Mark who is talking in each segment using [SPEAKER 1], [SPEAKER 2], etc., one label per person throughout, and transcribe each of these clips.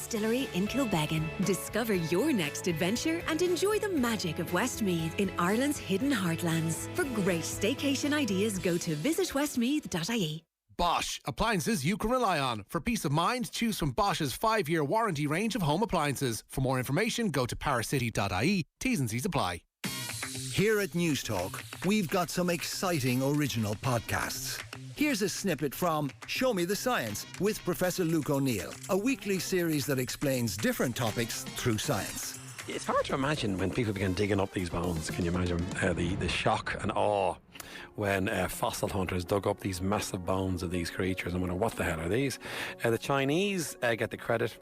[SPEAKER 1] Distillery in Kilbeggan. Discover your next adventure and enjoy the magic of Westmeath in Ireland's hidden heartlands. For great staycation ideas, go to visitwestmeath.ie.
[SPEAKER 2] Bosch, appliances you can rely on. For peace of mind, choose from Bosch's 5-year warranty range of home appliances. For more information, go to powercity.ie. T's and C's apply.
[SPEAKER 3] Here at News Talk, we've got some exciting original podcasts. Here's a snippet from Show Me the Science with Professor Luke O'Neill, a weekly series that explains different topics through science.
[SPEAKER 4] It's hard to imagine when people begin digging up these bones. Can you imagine the shock and awe when fossil hunters dug up these massive bones of these creatures and wonder, what the hell are these? The Chinese get the credit,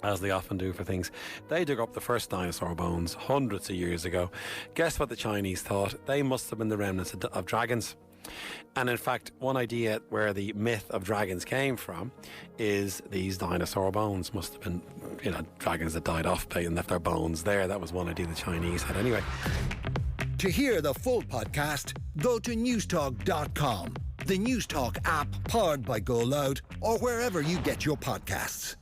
[SPEAKER 4] as they often do, for things. They dug up the first dinosaur bones hundreds of years ago. Guess what the Chinese thought? They must have been the remnants of dragons. And in fact, one idea where the myth of dragons came from is these dinosaur bones must have been, dragons that died off and left their bones there. That was one idea the Chinese had. Anyway.
[SPEAKER 3] To hear the full podcast, go to newstalk.com, the Newstalk app powered by Go Loud, or wherever you get your podcasts.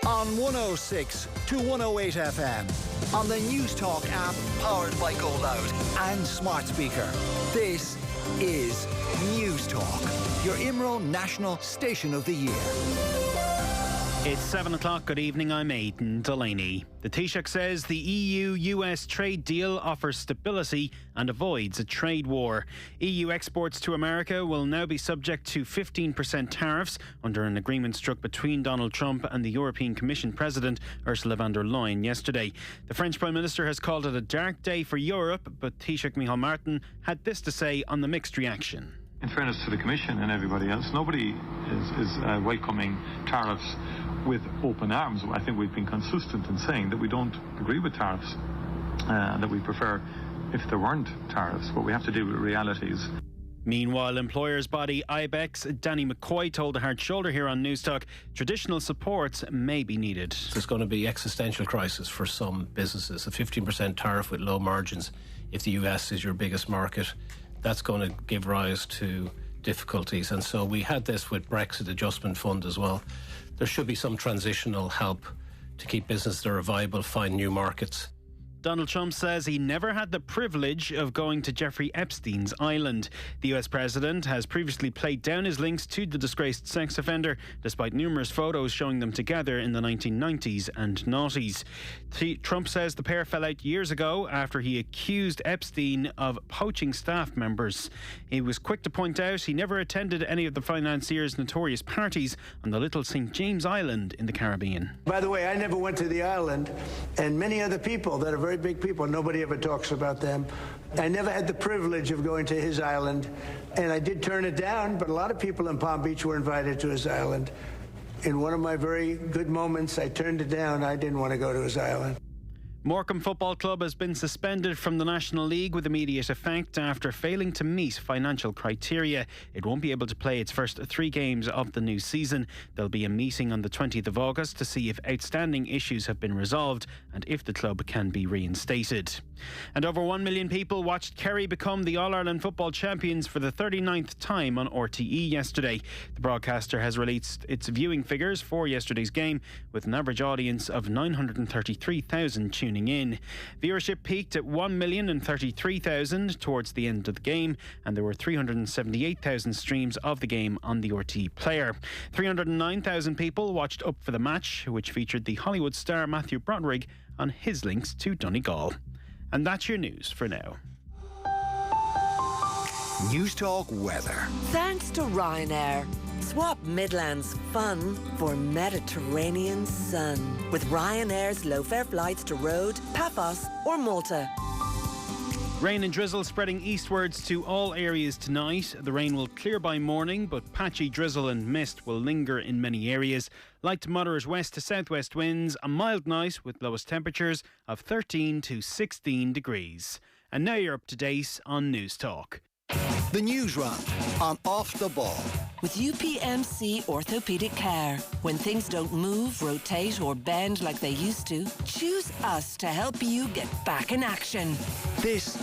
[SPEAKER 3] On 106 to 108 FM, on the Newstalk app powered by Go Loud and Smart Speaker. This is News Talk, your IMRO National Station of the Year.
[SPEAKER 5] It's 7 o'clock. Good evening. I'm Aidan Delaney. The Taoiseach says the EU-US trade deal offers stability and avoids a trade war. EU exports to America will now be subject to 15% tariffs under an agreement struck between Donald Trump and the European Commission President Ursula von der Leyen yesterday. The French Prime Minister has called it a dark day for Europe, but Taoiseach Micheál Martin had this to say on the mixed reaction.
[SPEAKER 6] In fairness to the Commission and everybody else, nobody is welcoming tariffs with open arms. I think we've been consistent in saying that we don't agree with tariffs, that we prefer if there weren't tariffs, but we have to deal with realities.
[SPEAKER 5] Meanwhile, employers' body IBEX Danny McCoy told the Hard Shoulder here on News Talk traditional supports may be needed.
[SPEAKER 7] There's going to be existential crisis for some businesses. A 15% tariff with low margins, if the US is your biggest market, that's going to give rise to difficulties. And so we had this with Brexit Adjustment Fund as well. There should be some transitional help to keep businesses that are viable, find new markets.
[SPEAKER 5] Donald Trump says he never had the privilege of going to Jeffrey Epstein's island. The US president has previously played down his links to the disgraced sex offender, despite numerous photos showing them together in the 1990s and noughties. Trump says the pair fell out years ago after he accused Epstein of poaching staff members. He was quick to point out he never attended any of the financier's notorious parties on the little St. James Island in the Caribbean.
[SPEAKER 8] By the way, I never went to the island, and many other people that are very big people, nobody ever talks about them. I never had the privilege of going to his island, and I did turn it down, but a lot of people in Palm Beach were invited to his island. In one of my very good moments, I turned it down. I didn't want to go to his island.
[SPEAKER 5] Morecambe Football Club has been suspended from the National League with immediate effect after failing to meet financial criteria. It won't be able to play its first 3 games of the new season. There'll be a meeting on the 20th of August to see if outstanding issues have been resolved and if the club can be reinstated. And over 1 million people watched Kerry become the All-Ireland football champions for the 39th time on RTE yesterday. The broadcaster has released its viewing figures for yesterday's game with an average audience of 933,000 tuning in. Viewership peaked at 1,033,000 towards the end of the game, and there were 378,000 streams of the game on the RTE player. 309,000 people watched Up for the Match, which featured the Hollywood star Matthew Broderick on his links to Donegal. And that's your news for now.
[SPEAKER 3] News Talk weather.
[SPEAKER 9] Thanks to Ryanair. Swap Midlands fun for Mediterranean sun with Ryanair's low-fare flights to Rhodes, Paphos or Malta.
[SPEAKER 5] Rain and drizzle spreading eastwards to all areas tonight. The rain will clear by morning, but patchy drizzle and mist will linger in many areas. Light to moderate west to southwest winds, a mild night with lowest temperatures of 13 to 16 degrees. And now you're up to date on News Talk.
[SPEAKER 3] The Newsround on Off the Ball.
[SPEAKER 9] With UPMC Orthopaedic Care. When things don't move, rotate or bend like they used to, choose us to help you get back in action.
[SPEAKER 3] This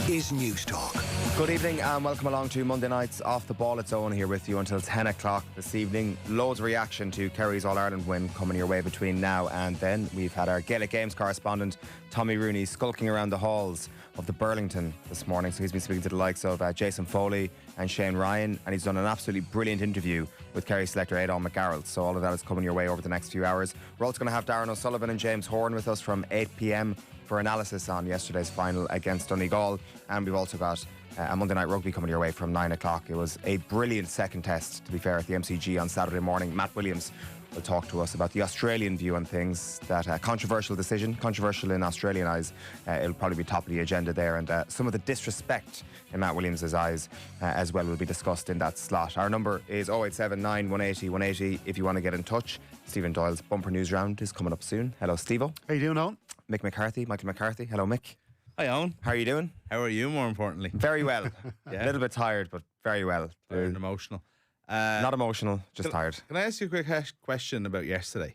[SPEAKER 3] is News Talk.
[SPEAKER 10] Good evening and welcome along to Monday night's Off the Ball. It's Owen here with you until 10 o'clock this evening. Loads of reaction to Kerry's All-Ireland win coming your way between now and then. We've had our Gaelic Games correspondent Tommy Rooney skulking around the halls of the Burlington this morning. So he's been speaking to the likes of Jason Foley and Shane Ryan, and he's done an absolutely brilliant interview with Kerry selector Aidan McGarrett. So all of that is coming your way over the next few hours. We're also going to have Darren O'Sullivan and James Horn with us from 8 p.m. for analysis on yesterday's final against Donegal. And we've also got a Monday Night Rugby coming your way from 9 o'clock. It was a brilliant second test, to be fair, at the MCG on Saturday morning. Matt Williams will talk to us about the Australian view on things. That controversial decision, controversial in Australian eyes. It'll probably be top of the agenda there, and some of the disrespect in Matt Williams' eyes as well will be discussed in that slot. Our number is 0879 180 180 if you want to get in touch. Stephen Doyle's Bumper News Round is coming up soon. Hello, Steve-O.
[SPEAKER 11] How you doing, Owen?
[SPEAKER 10] Michael McCarthy. Hello, Mick.
[SPEAKER 11] Hi, Owen.
[SPEAKER 10] How are you doing?
[SPEAKER 11] How are you, more importantly?
[SPEAKER 10] Very well.
[SPEAKER 11] Yeah.
[SPEAKER 10] A little bit tired, but very well.
[SPEAKER 11] Tired and emotional.
[SPEAKER 10] Not emotional, just tired.
[SPEAKER 11] Can I ask you a quick question about yesterday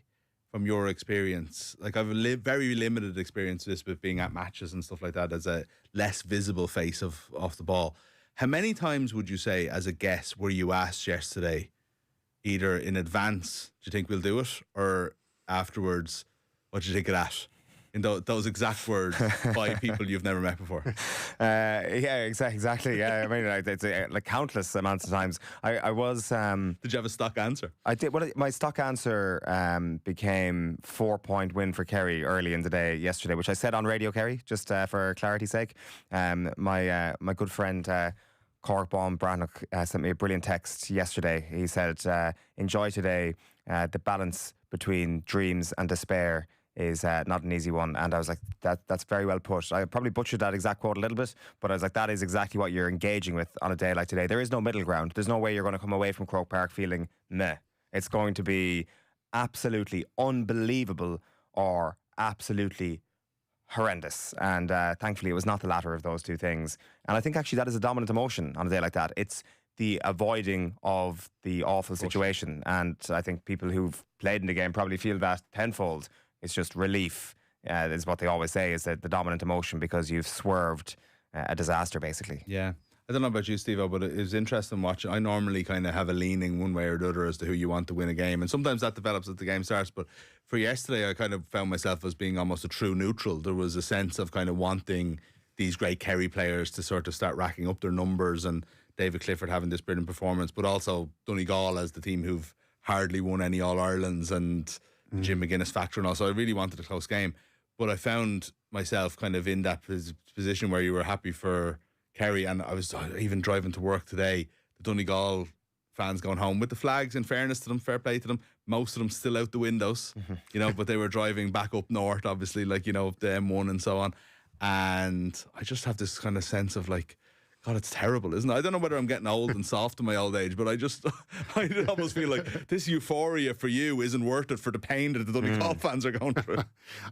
[SPEAKER 11] from your experience? Like, I've a very limited experience with this, with being at matches and stuff like that as a less visible face of Off the Ball. How many times would you say, as a guest, were you asked yesterday, either in advance, do you think we'll do it, or afterwards, what do you think of that? In those exact words by people you've never met before.
[SPEAKER 10] Yeah, exactly. Yeah, I mean, it's like countless amounts of times. I was.
[SPEAKER 11] Did you have a stock answer?
[SPEAKER 10] I did. Well, my stock answer became 4-point win for Kerry early in the day yesterday, which I said on Radio Kerry, just for clarity's sake. My good friend Cork Baum Brannock sent me a brilliant text yesterday. He said, "Enjoy today. The balance between dreams and despair is not an easy one." And I was like, that's very well put. I probably butchered that exact quote a little bit, but I was like, that is exactly what you're engaging with on a day like today. There is no middle ground. There's no way you're going to come away from Croke Park feeling meh. It's going to be absolutely unbelievable or absolutely horrendous. And thankfully it was not the latter of those two things. And I think actually that is a dominant emotion on a day like that. It's the avoiding of the awful situation. And I think people who've played in the game probably feel that tenfold. It's just relief, is what they always say, is that the dominant emotion, because you've swerved a disaster, basically.
[SPEAKER 11] Yeah. I don't know about you, Steve-O, but it was interesting watching. I normally kind of have a leaning one way or the other as to who you want to win a game, and sometimes that develops as the game starts. But for yesterday, I kind of found myself as being almost a true neutral. There was a sense of kind of wanting these great Kerry players to sort of start racking up their numbers, and David Clifford having this brilliant performance, but also Donegal as the team who've hardly won any All-Irelands, and Jim McGuinness factor and all. So I really wanted a close game, but I found myself kind of in that position where you were happy for Kerry, and I was even driving to work today, the Donegal fans going home with the flags. In fairness to them, fair play to them, most of them still out the windows, but they were driving back up north, obviously, like, the M1 and so on. And I just have this kind of sense of like, God, it's terrible, isn't it? I don't know whether I'm getting old and soft in my old age, but I almost feel like this euphoria for you isn't worth it for the pain that the Donegal fans are going through.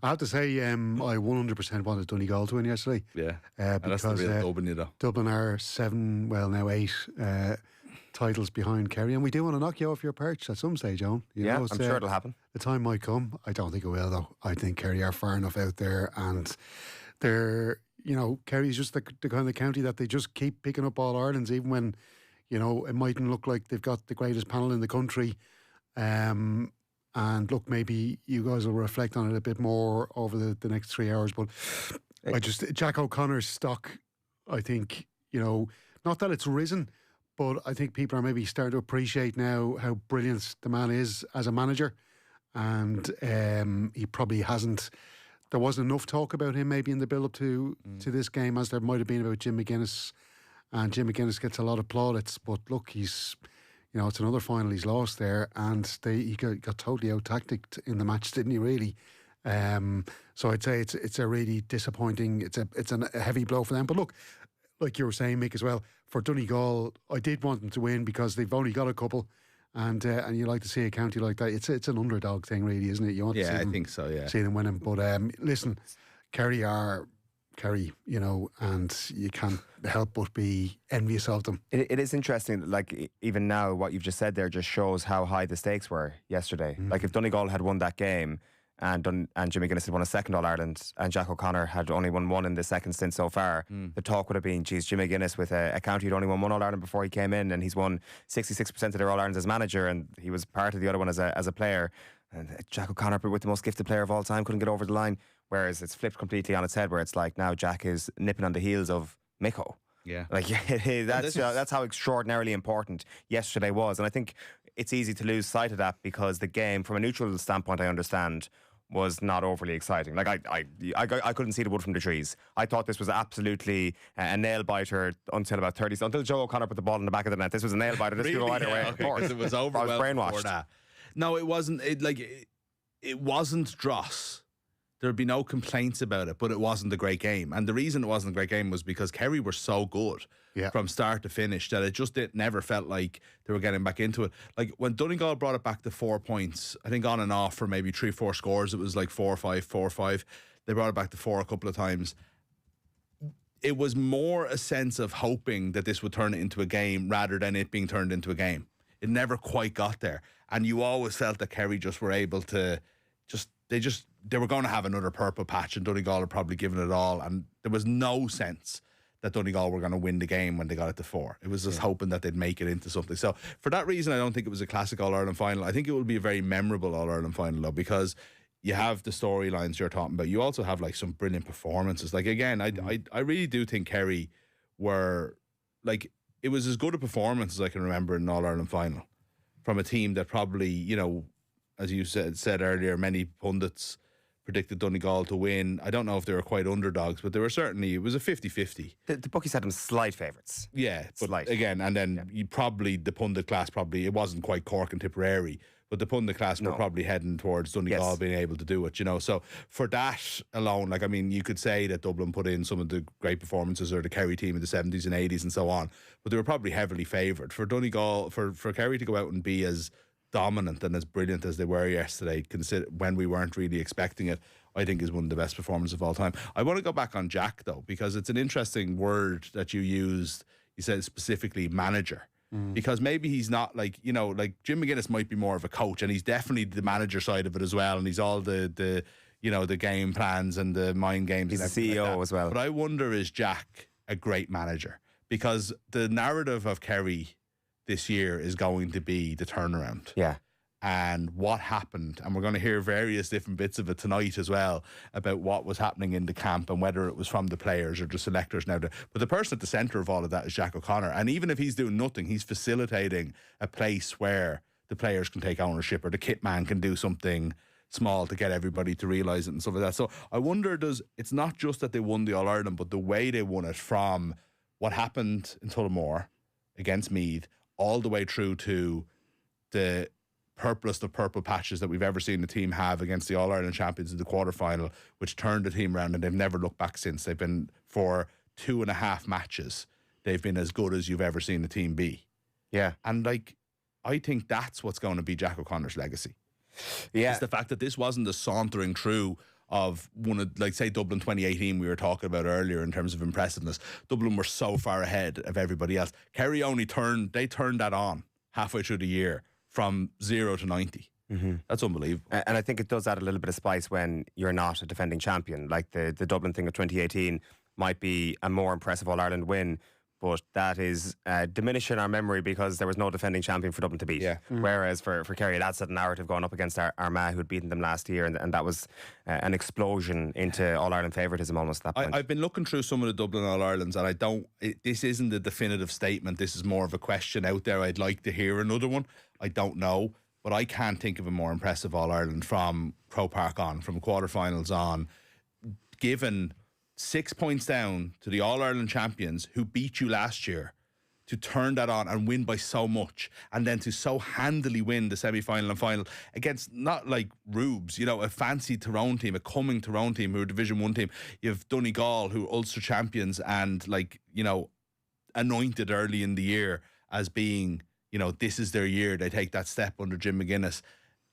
[SPEAKER 12] I have to say, I 100% wanted Donegal to win yesterday.
[SPEAKER 11] Yeah,
[SPEAKER 12] because
[SPEAKER 11] that's the real Dublin, though.
[SPEAKER 12] Dublin are 7, well now 8 titles behind Kerry, and we do want to knock you off your perch at some stage, Owen.
[SPEAKER 10] I'm sure it'll happen.
[SPEAKER 12] The time might come. I don't think it will, though. I think Kerry are far enough out there, and they're... Kerry's just the kind of county that they just keep picking up All Irelands, even when, it mightn't look like they've got the greatest panel in the country. And look, maybe you guys will reflect on it a bit more over the next 3 hours. But Jack O'Connor's stock, I think, not that it's risen, but I think people are maybe starting to appreciate now how brilliant the man is as a manager. And he probably hasn't... There wasn't enough talk about him maybe in the build-up to this game as there might have been about Jim McGuinness. And Jim McGuinness gets a lot of plaudits. But look, he's, it's another final he's lost there. And he got totally out-tacticked in the match, didn't he, really? So I'd say it's a really disappointing, it's a heavy blow for them. But look, like you were saying, Mick, as well, for Donegal, I did want them to win because they've only got a couple. And you like to see a county like that. It's an underdog thing, really, isn't it? You want to see them,
[SPEAKER 11] I think so. Yeah,
[SPEAKER 12] see them winning. But listen, Kerry are Kerry, and you can't help but be envious of them.
[SPEAKER 10] It is interesting. Like even now, what you've just said there just shows how high the stakes were yesterday. Like if Donegal had won that game, and Jimmy Guinness had won a second All-Ireland, and Jack O'Connor had only won one in the second stint so far, the talk would have been, geez, Jimmy Guinness with a county who'd only won one All-Ireland before he came in, and he's won 66% of their All-Irelands as manager, and he was part of the other one as a player. And Jack O'Connor, with the most gifted player of all time, couldn't get over the line. Whereas it's flipped completely on its head, where it's like now Jack is nipping on the heels of Miko.
[SPEAKER 11] Yeah.
[SPEAKER 10] Like, that's how extraordinarily important yesterday was. And I think it's easy to lose sight of that because the game, from a neutral standpoint, I understand, was not overly exciting. Like, I couldn't see the wood from the trees. I thought this was absolutely a nail biter until about 30 until Joe O'Connor put the ball in the back of the net. This was a nail biter. This could go either way.
[SPEAKER 11] Okay, of course, it was over.
[SPEAKER 10] I was brainwashed.
[SPEAKER 11] No, it wasn't. It wasn't dross. There'd be no complaints about it, but it wasn't a great game. And the reason it wasn't a great game was because Kerry were so good from start to finish that it never felt like they were getting back into it. Like when Donegal brought it back to 4 points, I think on and off for maybe 3-4 scores, it was like 4-5, 4-5. They brought it back to 4 a couple of times. It was more a sense of hoping that this would turn it into a game rather than it being turned into a game. It never quite got there. And you always felt that Kerry just were able to they were going to have another purple patch and Donegal had probably given it all, and there was no sense that Donegal were going to win the game when they got it to 4. It was just hoping that they'd make it into something. So for that reason, I don't think it was a classic All-Ireland final. I think it will be a very memorable All-Ireland final, though, because you have the storylines you're talking about. You also have like some brilliant performances. Like again, I really do think Kerry were like, it was as good a performance as I can remember in an All-Ireland final from a team that probably, you know, as you said earlier, many pundits predicted Donegal to win. I don't know if they were quite underdogs, but they were certainly, it was a 50-50.
[SPEAKER 10] The bookies had them slight favourites.
[SPEAKER 11] Yeah, but slight. Again, and then you probably, the pundit class probably, it wasn't quite Cork and Tipperary, but the pundit class were probably heading towards Donegal being able to do it, you know. So for that alone, like, I mean, you could say that Dublin put in some of the great performances, or the Kerry team in the 70s and 80s and so on, but they were probably heavily favoured. For Donegal, for Kerry to go out and be as dominant and as brilliant as they were yesterday, when we weren't really expecting it, I think is one of the best performances of all time. I want to go back on Jack, though, because it's an interesting word that you used. You said specifically manager. Because maybe he's not like, you know, like Jim McGuinness might be more of a coach, and he's definitely the manager side of it as well, and he's all the you know, the game plans and the mind games.
[SPEAKER 10] He's the CEO like as well.
[SPEAKER 11] But I wonder, is Jack a great manager? Because the narrative of Kerry this year is going to be the turnaround.
[SPEAKER 10] Yeah.
[SPEAKER 11] And what happened, and we're going to hear various different bits of it tonight as well, about what was happening in the camp and whether it was from the players or the selectors now. But the person at the centre of all of that is Jack O'Connor. And even if he's doing nothing, he's facilitating a place where the players can take ownership, or the kit man can do something small to get everybody to realise it and stuff like that. So I wonder, it's not just that they won the All-Ireland, but the way they won it, from what happened in Tullamore against Meath all the way through to the purplest of purple patches that we've ever seen the team have against the All-Ireland champions in the quarter-final, which turned the team around, and they've never looked back since. They've been, for 2.5 matches, they've been as good as you've ever seen the team be.
[SPEAKER 10] Yeah.
[SPEAKER 11] And like, I think that's what's going to be Jack O'Connor's legacy.
[SPEAKER 10] Yeah.
[SPEAKER 11] It's the fact that this wasn't the sauntering through of one of, like, say, Dublin 2018 we were talking about earlier in terms of impressiveness. Dublin were so far ahead of everybody else. Kerry turned that on halfway through the year, from 0 to 90. That's unbelievable.
[SPEAKER 10] And I think it does add a little bit of spice when you're not a defending champion. Like the Dublin thing of 2018 might be a more impressive All-Ireland win, but that is diminishing our memory because there was no defending champion for Dublin to beat.
[SPEAKER 11] Yeah.
[SPEAKER 10] Whereas for Kerry, that's a narrative going up against Armagh, who'd beaten them last year, and that was an explosion into All-Ireland favouritism almost at that point.
[SPEAKER 11] I've been looking through some of the Dublin All-Irelands, and this isn't a definitive statement. This is more of a question out there. I'd like to hear another one. I don't know, but I can't think of a more impressive All-Ireland from Croke Park on, from quarterfinals on, given 6 points down to the All-Ireland champions who beat you last year, to turn that on and win by so much, and then to so handily win the semi-final and final against not like Rubes, you know, a fancy Tyrone team, a coming Tyrone team who are Division 1 team. You have Donegal, who are Ulster champions and, like, you know, anointed early in the year as being, you know, this is their year. They take that step under Jim McGuinness.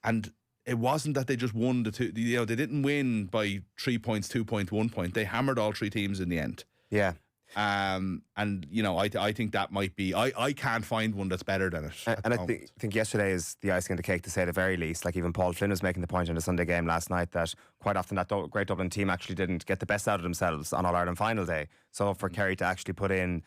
[SPEAKER 11] And it wasn't that they just won the two, you know, they didn't win by 3 points, 2 points, 1 point. They hammered all three teams in the end.
[SPEAKER 10] Yeah.
[SPEAKER 11] And I think that might be. I can't find one that's better than it.
[SPEAKER 10] And I think yesterday is the icing on the cake, to say the very least. Like, even Paul Flynn was making the point in the Sunday game last night that quite often that great Dublin team actually didn't get the best out of themselves on All Ireland final day. So for Kerry to actually put in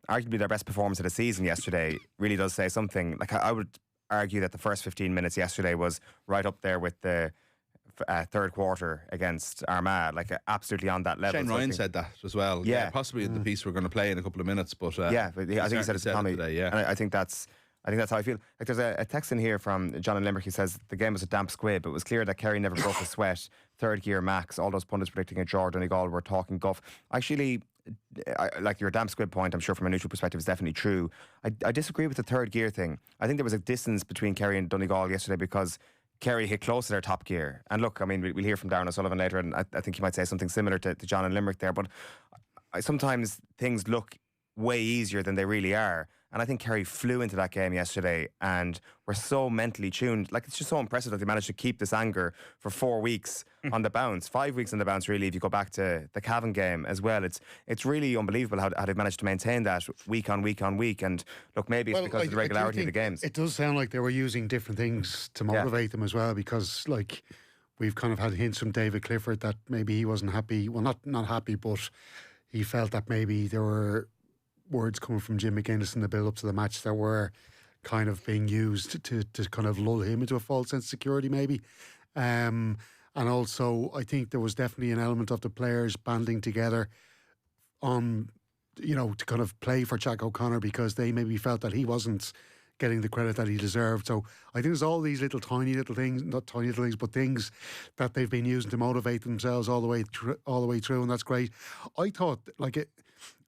[SPEAKER 10] arguably their best performance of the season yesterday really does say something. Like, I would argue that the first 15 minutes yesterday was right up there with the third quarter against Armagh, like absolutely on that level.
[SPEAKER 11] Shane Ryan said that as well.
[SPEAKER 10] Yeah,
[SPEAKER 11] possibly in the piece we're going to play in a couple of minutes. But
[SPEAKER 10] but I think he said it to Tommy.
[SPEAKER 11] Today, yeah,
[SPEAKER 10] and I think that's how I feel. Like, there's a text in here from John in Limerick. He says the game was a damp squib. It was clear that Kerry never broke a sweat. Third gear max. All those pundits predicting a draw, Donegal were talking guff. Actually, like your damp squib point, I'm sure from a neutral perspective is definitely true. I disagree with the third gear thing. I think there was a distance between Kerry and Donegal yesterday because Kerry hit close to their top gear. And look, I mean, we'll hear from Darren O'Sullivan later, and I think he might say something similar to John in Limerick there. But sometimes things look way easier than they really are. And I think Kerry flew into that game yesterday and were so mentally tuned. Like, it's just so impressive that they managed to keep this anger for 4 weeks on the bounce. 5 weeks on the bounce, really, if you go back to the Cavan game as well. It's really unbelievable how they've managed to maintain that week on week on week. And look, maybe it's because of the regularity of the games.
[SPEAKER 12] It does sound like they were using different things to motivate them as well, because, like, we've kind of had hints from David Clifford that maybe he wasn't happy. Well, not happy, but he felt that maybe there were words coming from Jim McGuinness in the build-up to the match that were kind of being used to kind of lull him into a false sense of security, maybe. And also, I think there was definitely an element of the players banding together on, to kind of play for Jack O'Connor, because they maybe felt that he wasn't getting the credit that he deserved. So I think there's all these tiny little things, not tiny little things, but things that they've been using to motivate themselves all the way through, and that's great. I thought, like, it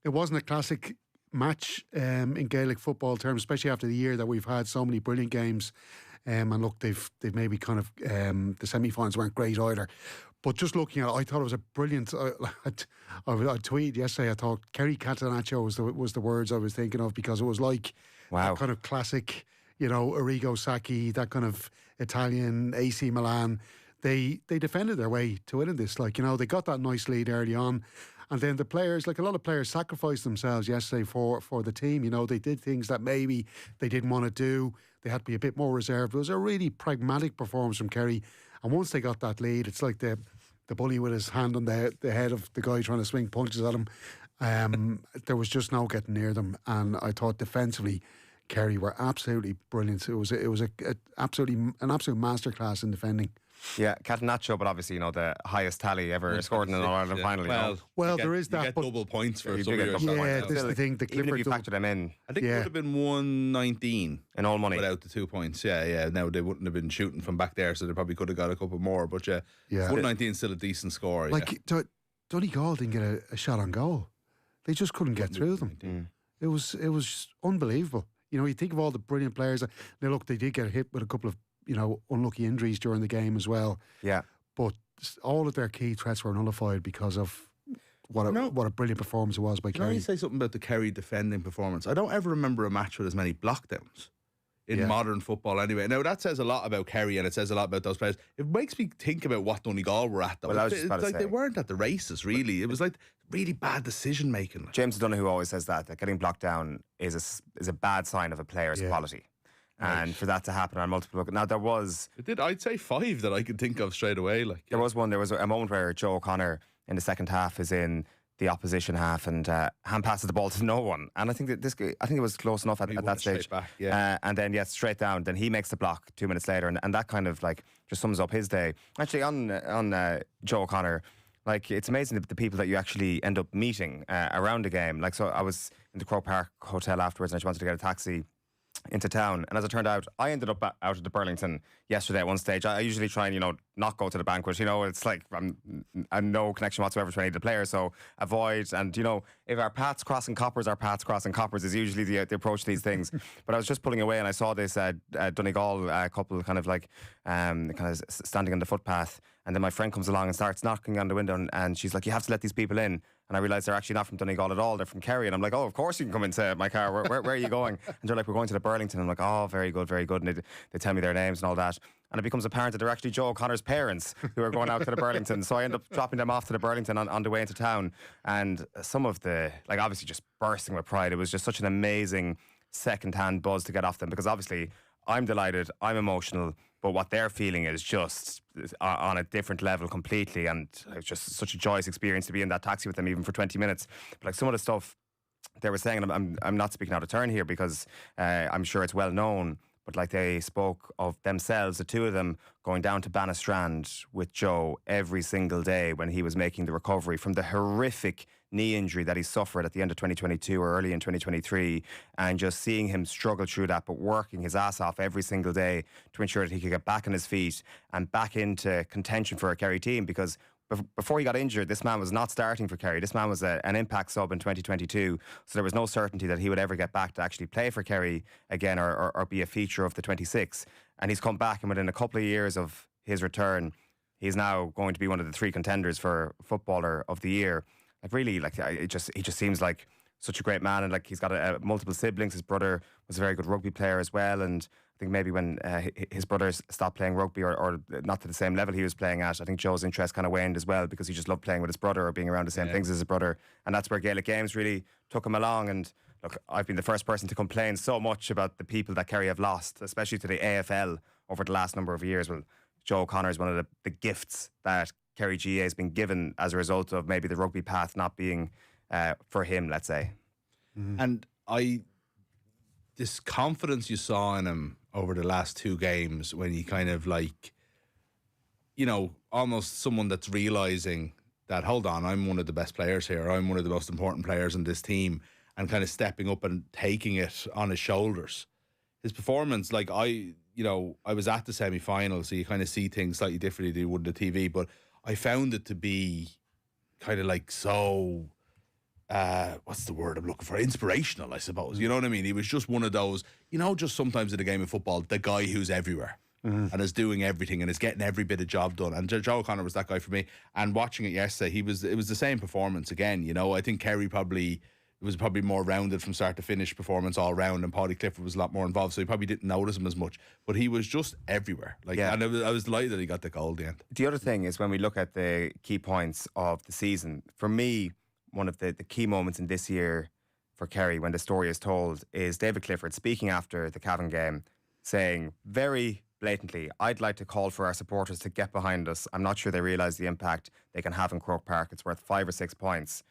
[SPEAKER 12] wasn't a classic match in Gaelic football terms, especially after the year that we've had so many brilliant games. And look, they've maybe kind of the semi-finals weren't great either. But just looking at it, I thought it was a brilliant. I tweeted yesterday. I thought Kerry Catenaccio was the words I was thinking of, because it was like that kind of classic, Arrigo Sacchi, that kind of Italian AC Milan. They defended their way to winning this. Like, they got that nice lead early on. And then the players, like a lot of players, sacrificed themselves yesterday for the team. They did things that maybe they didn't want to do. They had to be a bit more reserved. It was a really pragmatic performance from Kerry. And once they got that lead, it's like the bully with his hand on the head of the guy trying to swing punches at him. There was just no getting near them. And I thought defensively, Kerry were absolutely brilliant. It was an absolute masterclass in defending.
[SPEAKER 10] Yeah, Catenaccio, but obviously, the highest tally ever scored in an All-Ireland final.
[SPEAKER 12] Well, there is that.
[SPEAKER 11] You get double points for
[SPEAKER 10] some of your shots.
[SPEAKER 12] Yeah, this is the thing. The Clifford,
[SPEAKER 10] even if you factor them in,
[SPEAKER 11] I think it would have been 119
[SPEAKER 10] in all money
[SPEAKER 11] without the 2 points. Yeah. Now they wouldn't have been shooting from back there, so they probably could have got a couple more. But 119 is still a decent score.
[SPEAKER 12] Like Donegal didn't get a shot on goal. They just couldn't get through them. It was unbelievable. You think of all the brilliant players. Now look, they did get hit with a couple of unlucky injuries during the game as well.
[SPEAKER 10] Yeah.
[SPEAKER 12] But all of their key threats were nullified because of what a brilliant performance it was by Kerry.
[SPEAKER 11] Can I say something about the Kerry defending performance? I don't ever remember a match with as many blockdowns in modern football anyway. Now, that says a lot about Kerry, and it says a lot about those players. It makes me think about what Donegal were at, though.
[SPEAKER 10] Well, I was just about to say,
[SPEAKER 11] they weren't at the races, really. It was like really bad decision making.
[SPEAKER 10] James O'Donoghue always says that getting blocked down is a bad sign of a player's quality. And for that to happen on multiple... Now, there was...
[SPEAKER 11] I'd say 5 that I could think of straight away.
[SPEAKER 10] There was a moment where Joe O'Connor in the second half is in the opposition half and hand passes the ball to no one. And I think that I think it was close enough at that stage.
[SPEAKER 11] Back,
[SPEAKER 10] and then, straight down. Then he makes the block 2 minutes later. And that kind of just sums up his day. Actually, on Joe O'Connor... it's amazing the people that you actually end up meeting around the game. So I was in the Croke Park Hotel afterwards, and I just wanted to get a taxi into town, and as it turned out, I ended up out at the Burlington yesterday at one stage. I usually try and not go to the banquet. It's like I'm no connection whatsoever to any of the players, so avoid. And if our paths crossing coppers is usually the approach to these things. But I was just pulling away, and I saw this Donegal couple kind of standing on the footpath, and then my friend comes along and starts knocking on the window, and she's like, "You have to let these people in." And I realised they're actually not from Donegal at all. They're from Kerry. And I'm like, "Oh, of course you can come into my car. Where are you going?" And they're like, "We're going to the Burlington." I'm like, "Oh, very good, very good." And they tell me their names and all that. and it becomes apparent that they're actually Joe O'Connor's parents who are going out to the Burlington. So I end up dropping them off to the Burlington on the way into town. And some of the, like, obviously just bursting with pride. It was just such an amazing second-hand buzz to get off them, because obviously I'm delighted, I'm emotional, but what they're feeling is just on a different level completely. And it's just such a joyous experience to be in that taxi with them, even for 20 minutes. But like some of the stuff they were saying, and I'm not speaking out of turn here because I'm sure it's well known, but like they spoke of themselves, the two of them, going down to Bannistrand with Joe every single day when he was making the recovery from the horrific knee injury that he suffered at the end of 2022 or early in 2023, and just seeing him struggle through that, but working his ass off every single day to ensure that he could get back on his feet and back into contention for a Kerry team. Because before he got injured, this man was not starting for Kerry. This man was an impact sub in 2022, so there was no certainty that he would ever get back to actually play for Kerry again, or be a feature of the 26. And he's come back, and within a couple of years of his return, he's now going to be one of the 3 contenders for Footballer of the Year. Like really, like he just seems like such a great man, and like he's got multiple siblings. His brother was a very good rugby player as well, and I think maybe when his brothers stopped playing rugby, or not to the same level he was playing at, I think Joe's interest kind of waned as well, because he just loved playing with his brother or being around the same things as his brother, and that's where Gaelic Games really took him along. And look, I've been the first person to complain so much about the people that Kerry have lost, especially to the AFL over the last number of years. Well, Joe O'Connor is one of the gifts that Kerry GA has been given as a result of maybe the rugby path not being for him, let's say.
[SPEAKER 11] And this confidence you saw in him over the last 2 games, when he kind of like, you know, almost someone that's realising that, hold on, I'm one of the best players here, I'm one of the most important players in this team, and kind of stepping up and taking it on his shoulders. His performance, like I was at the semi-final, so you kind of see things slightly differently than you would on the TV, but I found it to be kind of like so, what's the word I'm looking for? Inspirational, I suppose. You know what I mean? He was just one of those, you know, just sometimes in a game of football, the guy who's everywhere and is doing everything and is getting every bit of job done. And Joe O'Connor was that guy for me. And watching it yesterday, it was the same performance again. You know, I think Kerry it was probably more rounded from start to finish performance all round, and Paddy Clifford was a lot more involved, so he probably didn't notice him as much, but he was just everywhere. And I was delighted that he got the goal at the end.
[SPEAKER 10] The other thing is, when we look at the key points of the season, for me, one of the key moments in this year for Kerry, when the story is told, is David Clifford speaking after the Cavan game, saying very blatantly, I'd like to call for our supporters to get behind us. I'm not sure they realise the impact they can have in Croke Park. It's worth 5 or 6 points.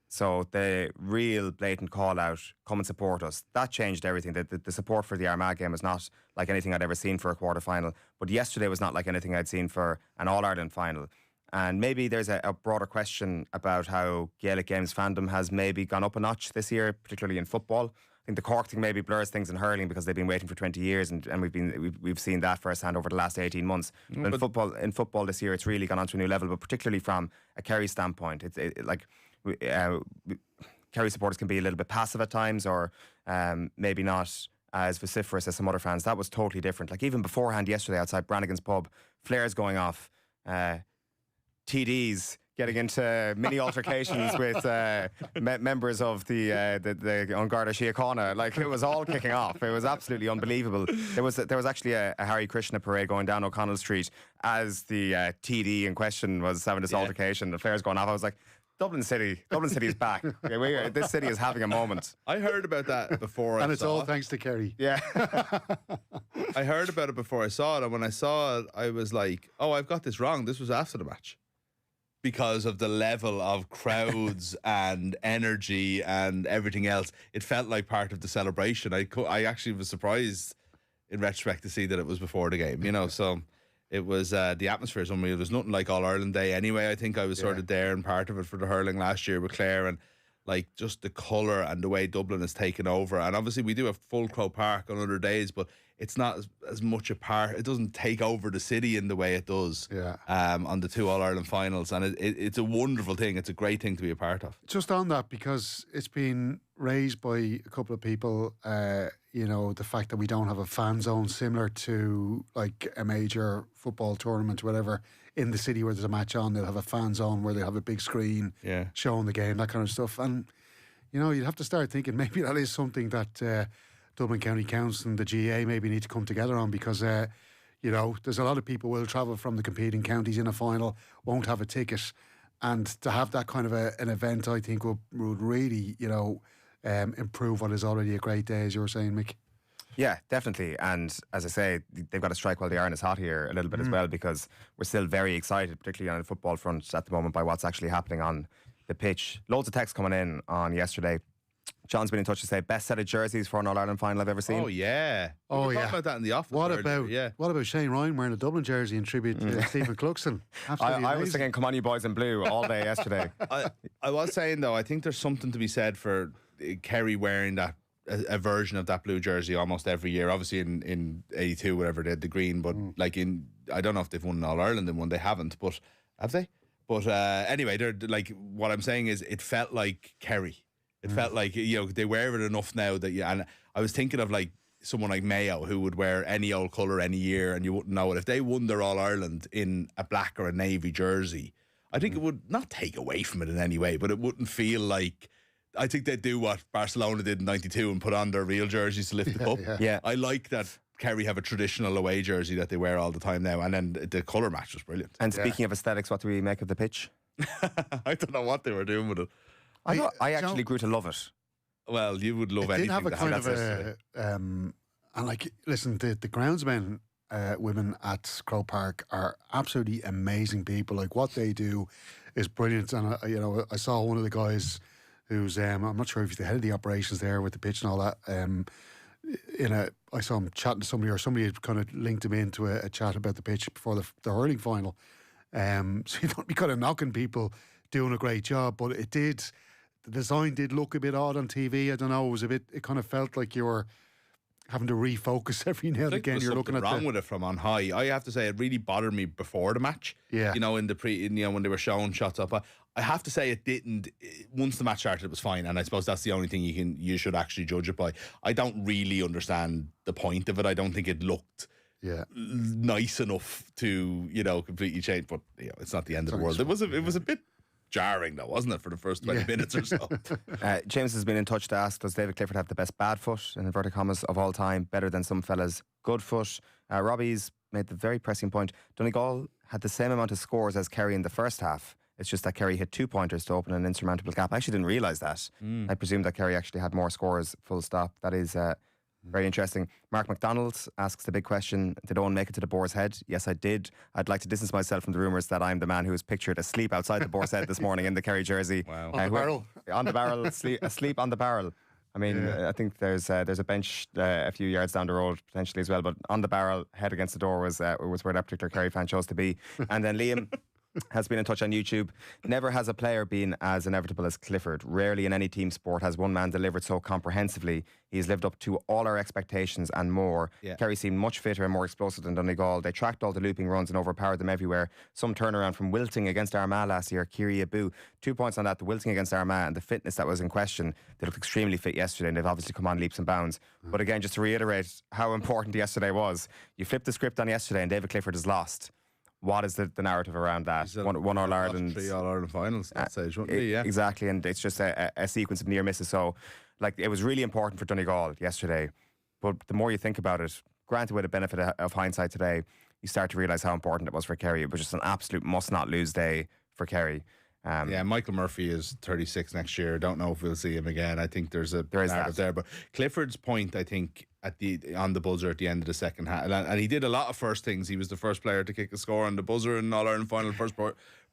[SPEAKER 10] So the real blatant call out, come and support us, that changed everything. The support for the Armagh game was not like anything I'd ever seen for a quarter final, but yesterday was not like anything I'd seen for an All-Ireland final. And maybe there's a broader question about how Gaelic Games fandom has maybe gone up a notch this year, particularly in football. I think the Cork thing maybe blurs things in hurling because they've been waiting for 20 years, and we've seen that firsthand over the last 18 months. But in football this year, it's really gone on to a new level, but particularly from a Kerry standpoint, Kerry supporters can be a little bit passive at times, or maybe not as vociferous as some other fans. That was totally different. Like even beforehand yesterday outside Brannigan's pub, flares going off, TDs getting into mini altercations with members of the An Garda Síochána. Like it was all kicking off. It was absolutely unbelievable. There was actually a Hare Krishna parade going down O'Connell Street as the TD in question was having this altercation. The flares going off. I was like, Dublin City's back. This city is having a moment.
[SPEAKER 11] I heard about that before.
[SPEAKER 12] And it's all thanks to Kerry.
[SPEAKER 10] Yeah.
[SPEAKER 11] I heard about it before I saw it, and when I saw it, I was like, oh, I've got this wrong. This was after the match. Because of the level of crowds and energy and everything else, it felt like part of the celebration. I actually was surprised in retrospect to see that it was before the game, you know, so it was, the atmosphere is unreal. There's nothing like All-Ireland Day anyway. I think I was sort of there and part of it for the hurling last year with Clare, and like just the colour and the way Dublin has taken over. And obviously we do have full Croke Park on other days, but it's not as much a part. It doesn't take over the city in the way it does on the 2 All-Ireland finals. And it's a wonderful thing. It's a great thing to be a part of.
[SPEAKER 12] Just on that, because it's been raised by a couple of people, you know, the fact that we don't have a fan zone similar to like a major football tournament or whatever in the city where there's a match on. They'll have a fan zone where they have a big screen showing the game, that kind of stuff. And, you know, you'd have to start thinking maybe that is something that Dublin County Council and the GA maybe need to come together on, because, you You know, there's a lot of people will travel from the competing counties in a final, won't have a ticket, and to have that kind of an event, I think would really, you know, improve what is already a great day, as you were saying, Mick.
[SPEAKER 10] Yeah, definitely. And as I say, they've got to strike while the iron is hot here a little bit as well, because we're still very excited, particularly on the football front at the moment, by what's actually happening on the pitch. Loads of texts coming in on yesterday. John's been in touch to say best set of jerseys for an All-Ireland final I've ever seen.
[SPEAKER 11] Oh yeah. We were talking about that in the office.
[SPEAKER 12] What about Shane Ryan wearing a Dublin jersey in tribute to Stephen Cluxton?
[SPEAKER 10] I was thinking, come on you boys in blue all day yesterday.
[SPEAKER 11] I was saying though, I think there's something to be said for Kerry wearing that a version of that blue jersey almost every year. Obviously in 82, whatever they had the green, but like I don't know if they've won an All-Ireland in one. They haven't, but have they? But anyway, they're like, what I'm saying is it felt like Kerry. It felt like, you know, they wear it enough now that and I was thinking of like someone like Mayo who would wear any old colour any year and you wouldn't know it. If they won their All-Ireland in a black or a navy jersey, I think it would not take away from it in any way, but it wouldn't feel like, I think they'd do what Barcelona did in 92 and put on their real jerseys to lift the cup.
[SPEAKER 10] Yeah.
[SPEAKER 11] I like that Kerry have a traditional away jersey that they wear all the time now, and then the colour match was brilliant.
[SPEAKER 10] And speaking of aesthetics, what do we make of the pitch?
[SPEAKER 11] I don't know what they were doing with it.
[SPEAKER 10] I actually grew to love it.
[SPEAKER 11] Well, you would love anything.
[SPEAKER 12] Did have a kind of a, and like, listen, the groundsmen, women at Croke Park are absolutely amazing people. Like what they do is brilliant. And you know, I saw one of the guys who's I'm not sure if he's the head of the operations there with the pitch and all that. I saw him chatting to somebody, or somebody had kind of linked him into a chat about the pitch before the hurling final. So you don't be kind of knocking people doing a great job, but the design did look a bit odd on TV. I don't know. It kind of felt like you were having to refocus every now and again. You're looking at
[SPEAKER 11] wrong with it from on high. I have to say it really bothered me before the match.
[SPEAKER 12] Yeah,
[SPEAKER 11] you know, when they were showing shots up. I have to say it didn't. Once the match started, it was fine, and I suppose that's the only thing you should actually judge it by. I don't really understand the point of it. I don't think it looked nice enough to, you know, completely change. But you know, it's not the end of the world. It was a bit jarring though, wasn't it, for the first 20 minutes or so?
[SPEAKER 10] James has been in touch to ask, does David Clifford have the best bad foot, in inverted commas, of all time, better than some fellas' good foot? Robbie's made the very pressing point. Donegal had the same amount of scores as Kerry in the first half. It's just that Kerry hit 2 pointers to open an insurmountable gap. I actually didn't realise that. I presumed that Kerry actually had more scores, full stop. That is very interesting. Mark McDonald asks the big question, did Owen make it to the Boar's Head? Yes, I did. I'd like to distance myself from the rumours that I'm the man who was pictured asleep outside the Boar's Head this morning in the Kerry jersey.
[SPEAKER 11] Wow.
[SPEAKER 12] On the barrel?
[SPEAKER 10] On the barrel, asleep on the barrel. I mean, I think there's a bench a few yards down the road potentially as well, but on the barrel, head against the door was where that particular Kerry fan chose to be. And then Liam has been in touch on YouTube. Never has a player been as inevitable as Clifford. Rarely in any team sport has one man delivered so comprehensively. He's lived up to all our expectations and more. Kerry seemed much fitter and more explosive than Donegal. They tracked all the looping runs and overpowered them everywhere. Some turnaround from wilting against Armagh last year. Kiri Abu. 2 points on that. The wilting against Armagh and the fitness that was in question. They looked extremely fit yesterday and they've obviously come on leaps and bounds. But again, just to reiterate how important yesterday was, you flipped the script on yesterday and David Clifford has lost. What is the narrative around that? One All-Ireland.
[SPEAKER 11] 3 All-Ireland finals at that stage, wouldn't he? Yeah.
[SPEAKER 10] Exactly, and it's just a sequence of near misses. So, like, it was really important for Donegal yesterday. But the more you think about it, granted with the benefit of hindsight today, you start to realise how important it was for Kerry. It was just an absolute must-not-lose day for Kerry.
[SPEAKER 11] Michael Murphy is 36 next year. Don't know if we'll see him again. I think there is narrative there. But Clifford's point, I think, on the buzzer at the end of the second half, and he did a lot of first things. He was the first player to kick a score on the buzzer in an All-Ireland final, first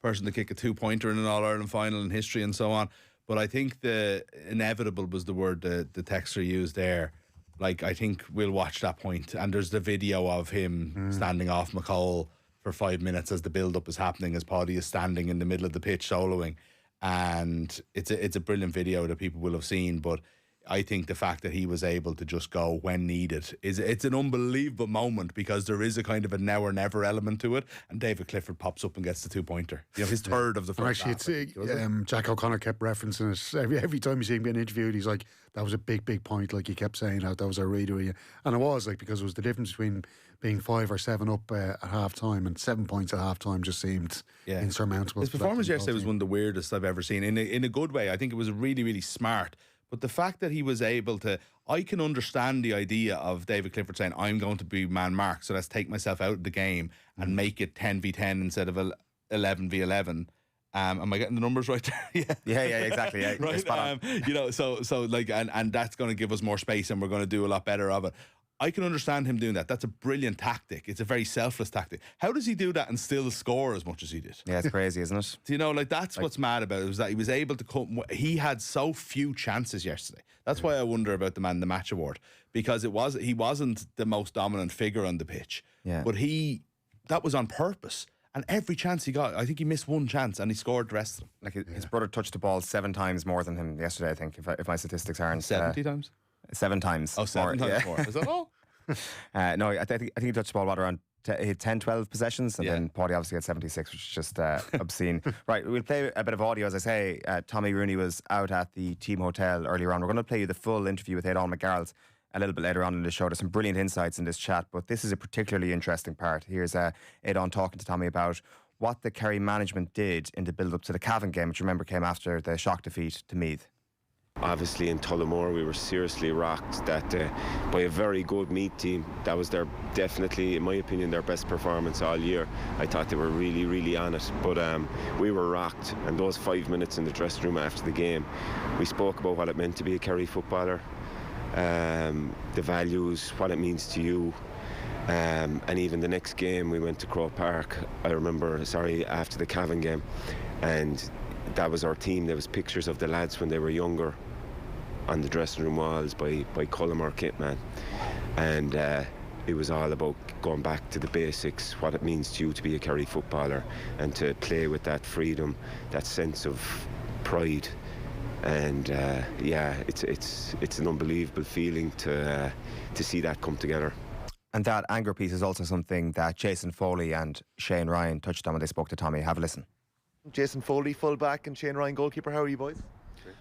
[SPEAKER 11] person to kick a 2-pointer in an All-Ireland final in history and so on. But I think the inevitable was the word the texter used there. Like, I think we'll watch that point, and there's the video of him standing off McCall for 5 minutes as the build-up is happening, as Paddy is standing in the middle of the pitch soloing, and it's a brilliant video that people will have seen. But I think the fact that he was able to just go when needed it's an unbelievable moment, because there is a kind of a now or never element to it, and David Clifford pops up and gets the 2-pointer. You know, his third of the first half.
[SPEAKER 12] Actually, Jack O'Connor kept referencing it every time you see him getting interviewed. He's like, that was a big point. Like, he kept saying that was a reader, and it was like, because it was the difference between being 5 or 7 up at half time, and 7 points at half time just seemed insurmountable.
[SPEAKER 11] His performance yesterday was one of the weirdest I've ever seen, in a good way. I think it was really, really smart. But the fact that he was able to, I can understand the idea of David Clifford saying, I'm going to be man marked, so let's take myself out of the game and make it 10v10 instead of 11v11. Am I getting the numbers right there?
[SPEAKER 10] yeah, exactly. Yeah,
[SPEAKER 11] right. You know, so like, and that's going to give us more space, and we're going to do a lot better of it. I can understand him doing that. That's a brilliant tactic. It's a very selfless tactic. How does he do that and still score as much as he did?
[SPEAKER 10] Yeah, it's crazy, isn't it?
[SPEAKER 11] You know, like that's what's mad about it, was that he was able to come. He had so few chances yesterday. That's why I wonder about the Man of the Match award, because he wasn't the most dominant figure on the pitch.
[SPEAKER 10] Yeah.
[SPEAKER 11] But that was on purpose. And every chance he got, I think he missed one chance and he scored the rest of them.
[SPEAKER 10] Like his brother touched the ball 7 times more than him yesterday, I think, if my statistics aren't
[SPEAKER 11] 70 times.
[SPEAKER 10] 7 times.
[SPEAKER 11] Oh, 7 times more. Is that all?
[SPEAKER 10] No, I think he touched the ball around 10, 12 possessions, and then Paddy obviously had 76, which is just obscene. Right, we'll play a bit of audio. As I say, Tommy Rooney was out at the team hotel earlier on. We're going to play you the full interview with Aidan McGarrels a little bit later on in the show. There's some brilliant insights in this chat, but this is a particularly interesting part. Here's Aidan talking to Tommy about what the Kerry management did in the build-up to the Cavan game, which remember came after the shock defeat to Meath.
[SPEAKER 13] Obviously in Tullamore we were seriously rocked that by a very good Meath team. That was definitely, in my opinion, their best performance all year. I thought they were really, really on it, but we were rocked. And those 5 minutes in the dressing room after the game, we spoke about what it meant to be a Kerry footballer, the values, what it means to you. And even the next game we went to Croke Park, I remember, after the Cavan game, and that was our team. There was pictures of the lads when they were younger on the dressing room walls by Cullimore Kitman, and it was all about going back to the basics, what it means to you to be a Kerry footballer and to play with that freedom, that sense of pride. And it's an unbelievable feeling to see that come together.
[SPEAKER 10] And that anger piece is also something that Jason Foley and Shane Ryan touched on when they spoke to Tommy. Have a listen.
[SPEAKER 14] Jason Foley, full back, and Shane Ryan, goalkeeper. How are you boys?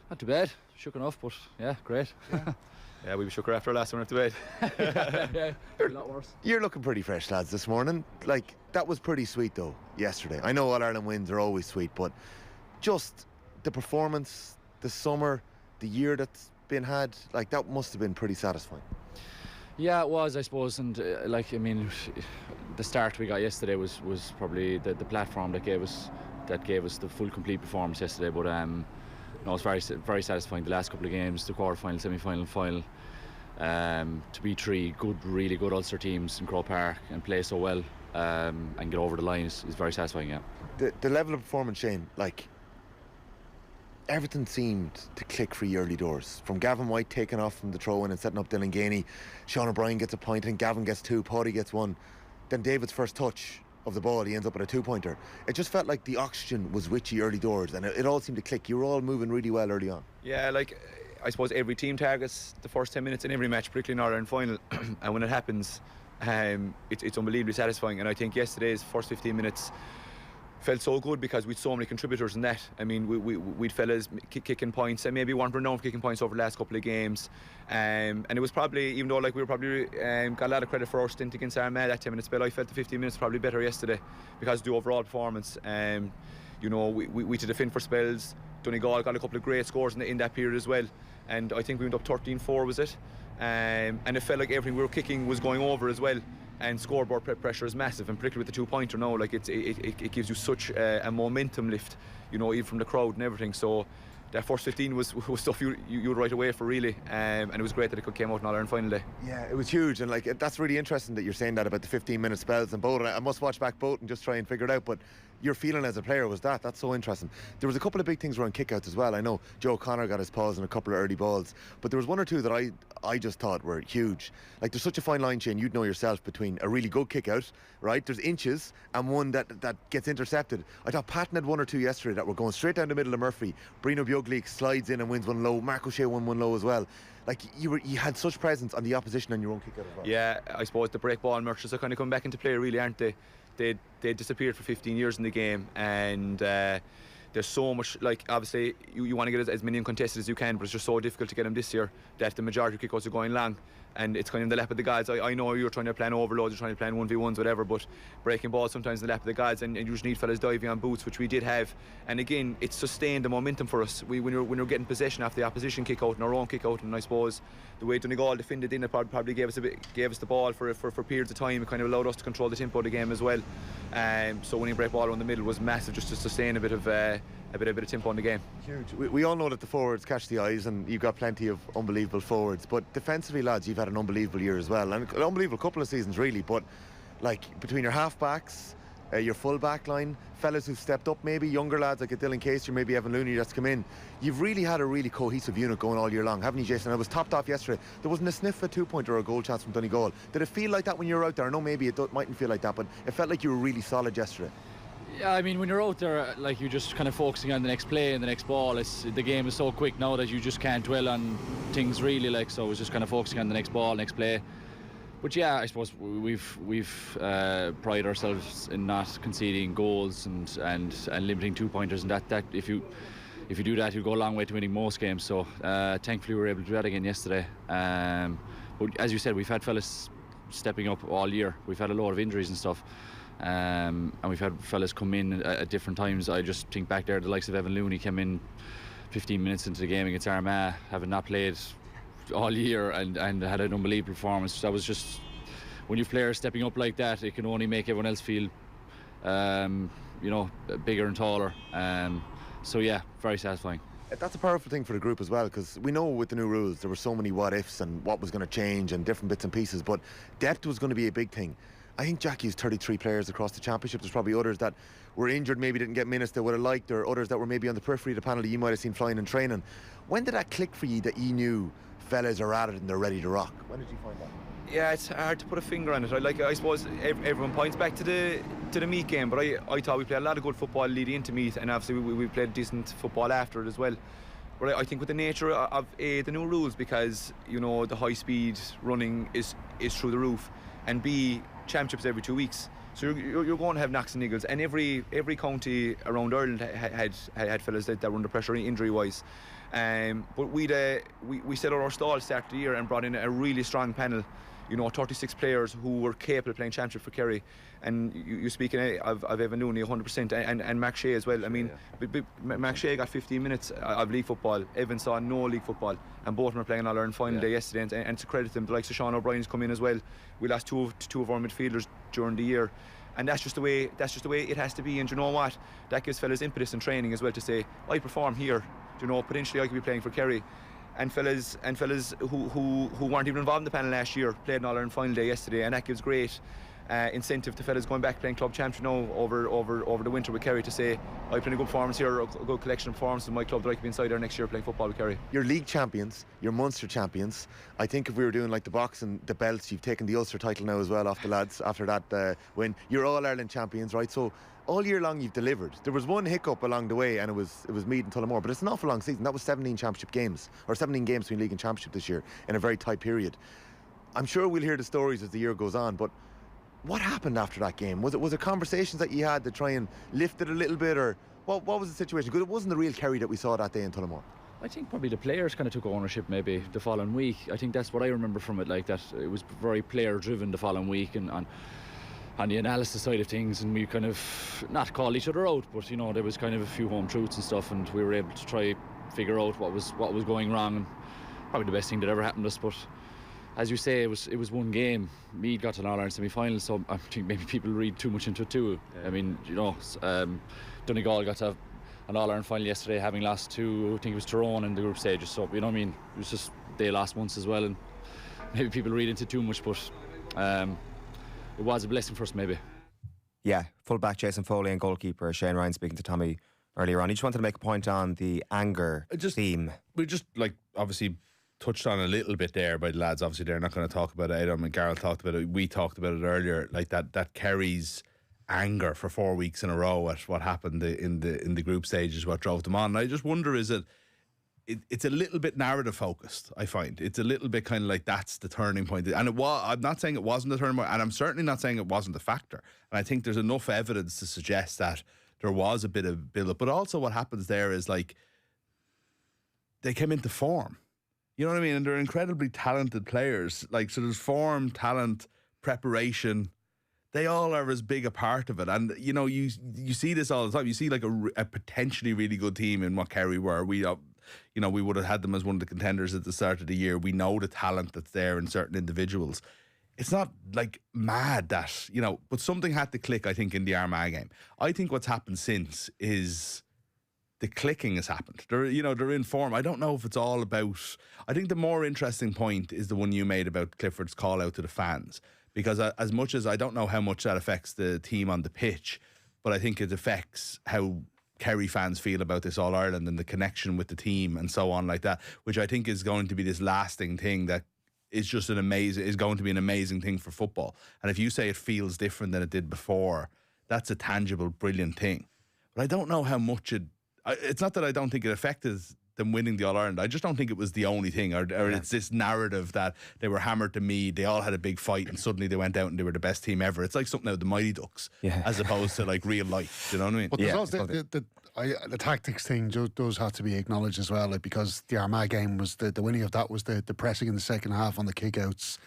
[SPEAKER 15] Not too bad. Shook enough, but yeah, great.
[SPEAKER 16] Yeah, we were shook after our last one after bed.
[SPEAKER 15] Yeah, a lot worse.
[SPEAKER 14] You're looking pretty fresh, lads, this morning. Like, that was pretty sweet, though, yesterday. I know All Ireland wins are always sweet, but just the performance, the summer, the year that's been had, like, that must have been pretty satisfying.
[SPEAKER 15] Yeah, it was, I suppose, and the start we got yesterday was probably the platform that gave us the full complete performance yesterday. But no, it's very, very satisfying. The last couple of games, the quarter-final, semi-final, final, to beat 3 really good Ulster teams in Croke Park and play so well and get over the line is very satisfying. Yeah.
[SPEAKER 14] The level of performance, Shane, like, everything seemed to click for you early doors. From Gavin White taking off from the throw-in and setting up Dylan Ganey, Sean O'Brien gets a point, and Gavin gets 2, Paddy gets 1. Then David's first touch of the ball, he ends up with a 2-pointer. It just felt like the oxygen was with you early doors, and it all seemed to click. You were all moving really well early on.
[SPEAKER 16] Yeah, like, I suppose every team targets the first 10 minutes in every match, particularly in All-Ireland final, and when it happens, it's unbelievably satisfying. And I think yesterday's first 15 minutes felt so good because we'd so many contributors in that. I mean, we'd fellas kicking points, and maybe weren't renowned for kicking points over the last couple of games. And it was probably, even though like we were probably got a lot of credit for our stint against Armagh that 10 minute spell, I felt the 15 minutes probably better yesterday because of the overall performance. You know, we to defend for spells. Donegal got a couple of great scores in that period as well. And I think we went up 13-4, was it? And it felt like everything we were kicking was going over as well. And scoreboard pressure is massive, and particularly with the 2-pointer now, like it gives you such a momentum lift, you know, even from the crowd and everything. So that first 15 was stuff you would right away for, really, and it was great that it came out in All-Ireland final day.
[SPEAKER 14] Yeah, it was huge, and like that's really interesting that you're saying that about the 15-minute spells and both. I must watch back both and just try and figure it out, but your feeling as a player was that's so interesting. There was a couple of big things around kickouts as well. I know Joe Connor got his paws in a couple of early balls, but there was one or two that I just thought were huge. Like, there's such a fine line, Shane, you'd know yourself, between a really good kickout, right, there's inches, and one that gets intercepted. I thought Patton had one or two yesterday that were going straight down the middle of Murphy. Brino Bjuglik slides in and wins one low. Mark O'Shea won one low as well. Like, you had such presence on the opposition on your own kickout as well.
[SPEAKER 16] Yeah, I suppose the break ball merchants are kind of coming back into play, really, aren't they? They disappeared for 15 years in the game, and there's so much, like, obviously you want to get as many uncontested as you can, but it's just so difficult to get them this year that the majority of kickouts are going long. and it's kind of in the lap of the gods. I know you're trying to plan overloads, you're trying to plan 1v1s, whatever, but breaking balls sometimes in the lap of the gods, and you just need fellas diving on boots, which we did have. And again, it's sustained the momentum for us. When you're getting possession after the opposition kick out and our own kick out, and I suppose the way Donegal defended in it probably gave us the ball for periods of time. It kind of allowed us to control the tempo of the game as well. So winning break ball around the middle was massive, just to sustain a bit of tempo in the game.
[SPEAKER 14] Huge. We all know that the forwards catch the eyes, and you've got plenty of unbelievable forwards. But defensively, lads, you've had an unbelievable year as well, and an unbelievable couple of seasons, really. But like between your half-backs, your full-back line, fellas who've stepped up, maybe younger lads like a Dylan Casey or maybe Evan Looney that's come in, you've really had a really cohesive unit going all year long, haven't you, Jason? I was topped off yesterday. There wasn't a sniff of a two-pointer or a goal chance from Donegal. Did it feel like that when you were out there? I know maybe it mightn't feel like that, but it felt like you were really solid yesterday.
[SPEAKER 15] Yeah, I mean, when you're out there, like, you're just kind of focusing on the next play and the next ball. The game is so quick now that you just can't dwell on things really, like, so I was just kind of focusing on the next ball, next play. But yeah, I suppose we've prided ourselves in not conceding goals and limiting two-pointers, and that if you do that, you'll go a long way to winning most games. So thankfully we were able to do that again yesterday. But as you said, we've had fellas stepping up all year. We've had a lot of injuries and stuff. And we've had fellas come in at different times. I just think back there, the likes of Evan Looney came in 15 minutes into the game against Armagh, having not played all year, and had an unbelievable performance. That was just, when you have players stepping up like that, it can only make everyone else feel bigger and taller. So yeah, very satisfying.
[SPEAKER 14] That's a powerful thing for the group as well, because we know with the new rules there were so many what ifs and what was going to change and different bits and pieces, but depth was going to be a big thing. I think Jackie used 33 players across the championship. There's probably others that were injured, maybe didn't get minutes they would have liked, or others that were maybe on the periphery of the panel that you might have seen flying in training. When did that click for you that you knew fellas are at it and they're ready to rock? When did you find that?
[SPEAKER 16] Yeah, it's hard to put a finger on it. I suppose everyone points back to the Meath game, but I thought we played a lot of good football leading into Meath, and obviously we played decent football after it as well. But I think with the nature of the new rules, because the high speed running is through the roof, and B, championships every 2 weeks, so you're going to have knocks and niggles, and every county around Ireland had fellas that were under pressure injury wise. But we set out our stall start of the year and brought in a really strong panel, 36 players who were capable of playing championship for Kerry. And you speaking of Evan Looney 100%, and Mac Shea as well. I mean, Mac Shea got 15 minutes of league football. Evan saw no league football, and both of them are playing All-Ireland final day yesterday. And to credit them, the likes of Sean O'Brien's come in as well. We lost two of our midfielders during the year, and that's just the way it has to be. And you know what? That gives fellas impetus and training as well to say, I perform here. Potentially I could be playing for Kerry. And fellas who weren't even involved in the panel last year played an All-Ireland final day yesterday, and that gives great incentive to fellas going back playing club championship now over the winter with Kerry to say, I played a good performance here, a good collection of performances in my club that I could be inside there next year playing football with Kerry.
[SPEAKER 14] You're league champions, you're Munster champions. I think if we were doing like the boxing, the belts, you've taken the Ulster title now as well off the lads after that win. You're All-Ireland champions, right? So all year long you've delivered. There was one hiccup along the way, and it was Meath and Tullamore, but it's an awful long season. That was 17 championship games, or 17 games between league and championship this year in a very tight period. I'm sure we'll hear the stories as the year goes on, but what happened after that game? Was it conversations that you had to try and lift it a little bit, or what was the situation? Because it wasn't the real Kerry that we saw that day in Tullamore.
[SPEAKER 15] I think probably the players kind of took ownership maybe the following week. I think that's what I remember from it, like that it was very player driven the following week, and on the analysis side of things, and we kind of not call each other out, but there was kind of a few home truths and stuff, and we were able to try figure out what was going wrong, and probably the best thing that ever happened to us. But as you say, it was one game. Meath got to an All-Ireland semi-final, so I think maybe people read too much into it too. Yeah. I mean, Donegal got to an All-Ireland final yesterday, having lost to, I think it was Tyrone in the group stages. So it was just they lost once as well, and maybe people read into too much, but it was a blessing for us maybe.
[SPEAKER 10] Yeah, full-back Jason Foley and goalkeeper Shane Ryan speaking to Tommy earlier on. He just wanted to make a point on the anger theme.
[SPEAKER 11] We just obviously touched on a little bit there by the lads. Obviously they're not going to talk about it. Adam and Gareth talked about it. We talked about it earlier, like that Kerry's anger for 4 weeks in a row at what happened in the group stages, what drove them on. And I just wonder, it's a little bit narrative focused, I find. It's a little bit kind of like that's the turning point. And I'm not saying it wasn't the turning point, and I'm certainly not saying it wasn't a factor. And I think there's enough evidence to suggest that there was a bit of build-up. But also what happens there is, like, they came into form. You know what I mean? And they're incredibly talented players. Like, so there's form, talent, preparation. They all are as big a part of it. And, you know, you see this all the time. You see like a potentially really good team in what Kerry were. We would have had them as one of the contenders at the start of the year. We know the talent that's there in certain individuals. It's not like mad that, you know, but something had to click, I think, in the Armagh game. I think what's happened since is the clicking has happened. They're in form. I don't know if it's all about... I think the more interesting point is the one you made about Clifford's call out to the fans. Because as much as I don't know how much that affects the team on the pitch, but I think it affects how Kerry fans feel about this All-Ireland and the connection with the team and so on like that, which I think is going to be this lasting thing that is just going to be an amazing thing for football. And if you say it feels different than it did before, that's a tangible, brilliant thing. But I don't know how much it's not that I don't think it affected them winning the All-Ireland. I just don't think it was the only thing, or it's this narrative that they were hammered to Meath, they all had a big fight, and suddenly they went out and they were the best team ever. It's like something out of the Mighty Ducks, as opposed to like real life. Do you know what I mean?
[SPEAKER 12] But there's also the tactics thing does have to be acknowledged as well, like, because the Armagh game was the winning of that was the pressing in the second half on the kickouts,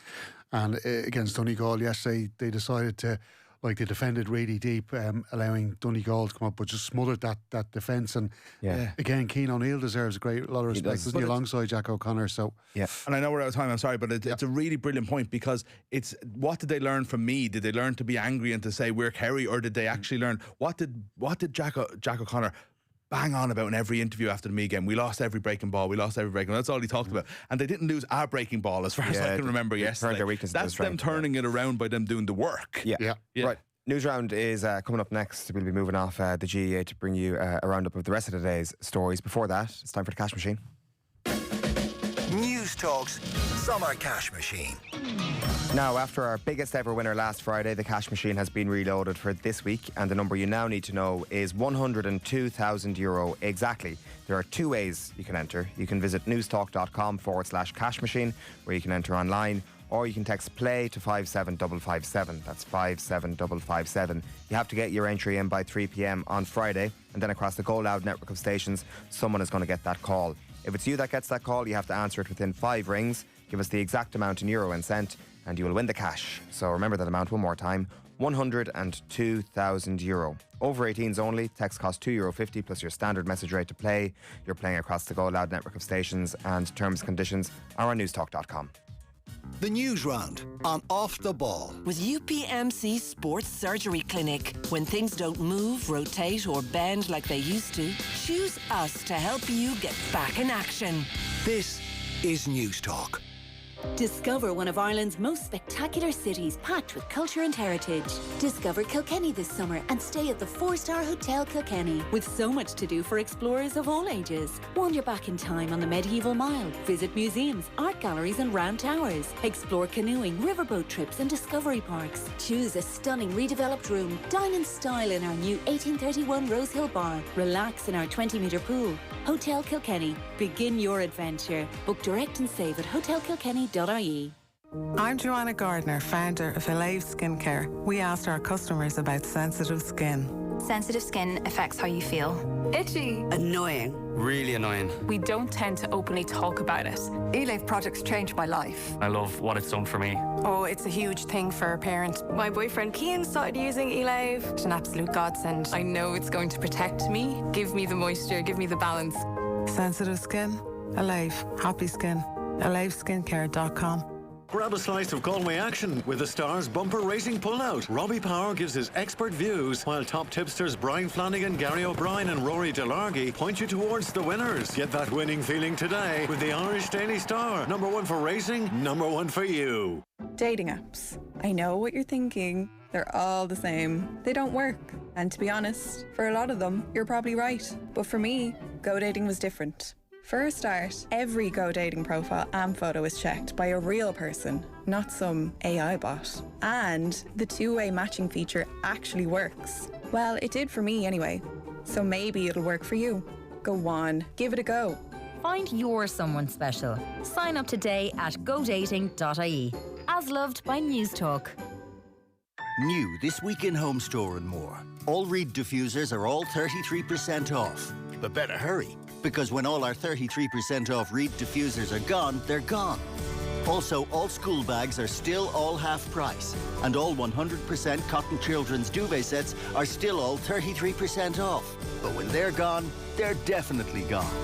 [SPEAKER 12] and against Donegal yesterday they decided to. Like, they defended really deep, allowing Donegal to come up, but just smothered that defence. And again, Keenan O'Neill deserves a lot of respect, isn't he, alongside Jack O'Connor? So
[SPEAKER 11] and I know we're out of time. I'm sorry, but it's a really brilliant point, because it's what did they learn from me? Did they learn to be angry and to say we're Kerry, or did they actually learn what did Jack O'Connor bang on about in every interview after the Meath game? We lost every breaking ball. That's all he talked about. And they didn't lose our breaking ball, as far as I can remember yesterday. That's them turning it around by them doing the work.
[SPEAKER 10] Yeah. Right. Newsround is coming up next. We'll be moving off the GEA to bring you a roundup of the rest of the day's stories. Before that, it's time for the Cash Machine.
[SPEAKER 3] News Talk's Summer Cash Machine.
[SPEAKER 10] Now, after our biggest ever winner last Friday, the Cash Machine has been reloaded for this week, and the number you now need to know is €102,000 exactly. There are two ways you can enter. You can visit newstalk.com/cash machine, where you can enter online, or you can text play to 57557. That's 57557. You have to get your entry in by 3 p.m. on Friday, and then across the Go Loud network of stations, someone is going to get that call. If it's you that gets that call, you have to answer it within 5 rings. Give us the exact amount in euro and cent, and you will win the cash. So remember that amount one more time, €102,000. Over 18s only. Text costs €2.50 plus your standard message rate to play. You're playing across the Go Loud network of stations, and terms and conditions are on newstalk.com.
[SPEAKER 3] The Newsround on Off the Ball.
[SPEAKER 9] With UPMC Sports Surgery Clinic. When things don't move, rotate or bend like they used to, choose us to help you get back in action.
[SPEAKER 3] This is News Talk.
[SPEAKER 17] Discover one of Ireland's most spectacular cities packed with culture and heritage. Discover Kilkenny this summer and stay at the 4-star Hotel Kilkenny. With so much to do for explorers of all ages. Wander back in time on the Medieval Mile. Visit museums, art galleries and round towers. Explore canoeing, riverboat trips and discovery parks. Choose a stunning redeveloped room. Dine in style in our new 1831 Rose Hill Bar. Relax in our 20-metre pool. Hotel Kilkenny. Begin your adventure. Book direct and save at hotelkilkenny.ie.
[SPEAKER 18] I'm Joanna Gardner, founder of Elave Skincare. We asked our customers about sensitive skin.
[SPEAKER 19] Sensitive skin affects how you feel.
[SPEAKER 20] Itchy.
[SPEAKER 21] Annoying.
[SPEAKER 20] Really annoying.
[SPEAKER 19] We don't tend to openly talk about it.
[SPEAKER 21] Elave products changed my life.
[SPEAKER 20] I love what it's done for me.
[SPEAKER 19] Oh, it's a huge thing for a parent. My boyfriend Keenan started using Elave. It's an absolute godsend. I know it's going to protect me, give me the moisture, give me the balance.
[SPEAKER 18] Sensitive skin? Elave. Happy skin. ElaveSkincare.com.
[SPEAKER 22] Grab a slice of Galway action with the Stars bumper racing pullout. Robbie Power gives his expert views, while top tipsters Brian Flanagan, Gary O'Brien and Rory Delargy point you towards the winners. Get that winning feeling today with the Irish Daily Star. Number one for racing, number one for you.
[SPEAKER 23] Dating apps. I know what you're thinking. They're all the same. They don't work. And to be honest, for a lot of them, you're probably right. But for me, Go Dating was different. For a start, every Go Dating profile and photo is checked by a real person, not some AI bot. And the two-way matching feature actually works. Well, it did for me anyway. So maybe it'll work for you. Go on, give it a go.
[SPEAKER 24] Find your someone special. Sign up today at godating.ie. As loved by News Talk.
[SPEAKER 25] New this week in Home Store and more. All Reed diffusers are all 33% off.
[SPEAKER 1] But better hurry, because when all our 33% off Reed diffusers are gone, they're gone. Also, all school bags are still all half price, and all 100% cotton children's duvet sets are still all 33% off. But when they're gone, they're definitely gone.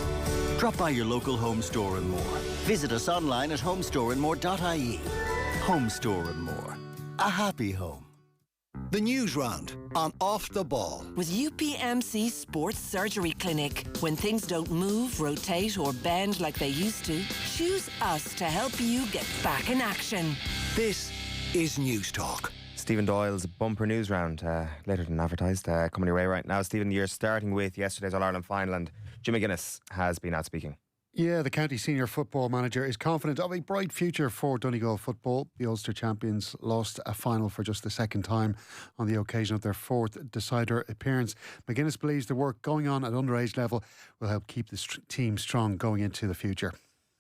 [SPEAKER 1] Drop by your local Home Store and More. Visit us online at homestoreandmore.ie. Home Store and More. A happy home.
[SPEAKER 3] The Newsround on Off the Ball.
[SPEAKER 9] With UPMC Sports Surgery Clinic. When things don't move, rotate or bend like they used to, choose us to help you get back in action.
[SPEAKER 3] This is News Talk.
[SPEAKER 10] Stephen Doyle's bumper news round, later than advertised, coming your way right now. Stephen, you're starting with yesterday's All-Ireland final, and Jim McGuinness has been out speaking.
[SPEAKER 12] Yeah, the county senior football manager is confident of a bright future for Donegal football. The Ulster champions lost a final for just the second time on the occasion of their fourth decider appearance. McGuinness believes the work going on at underage level will help keep the team strong going into the future.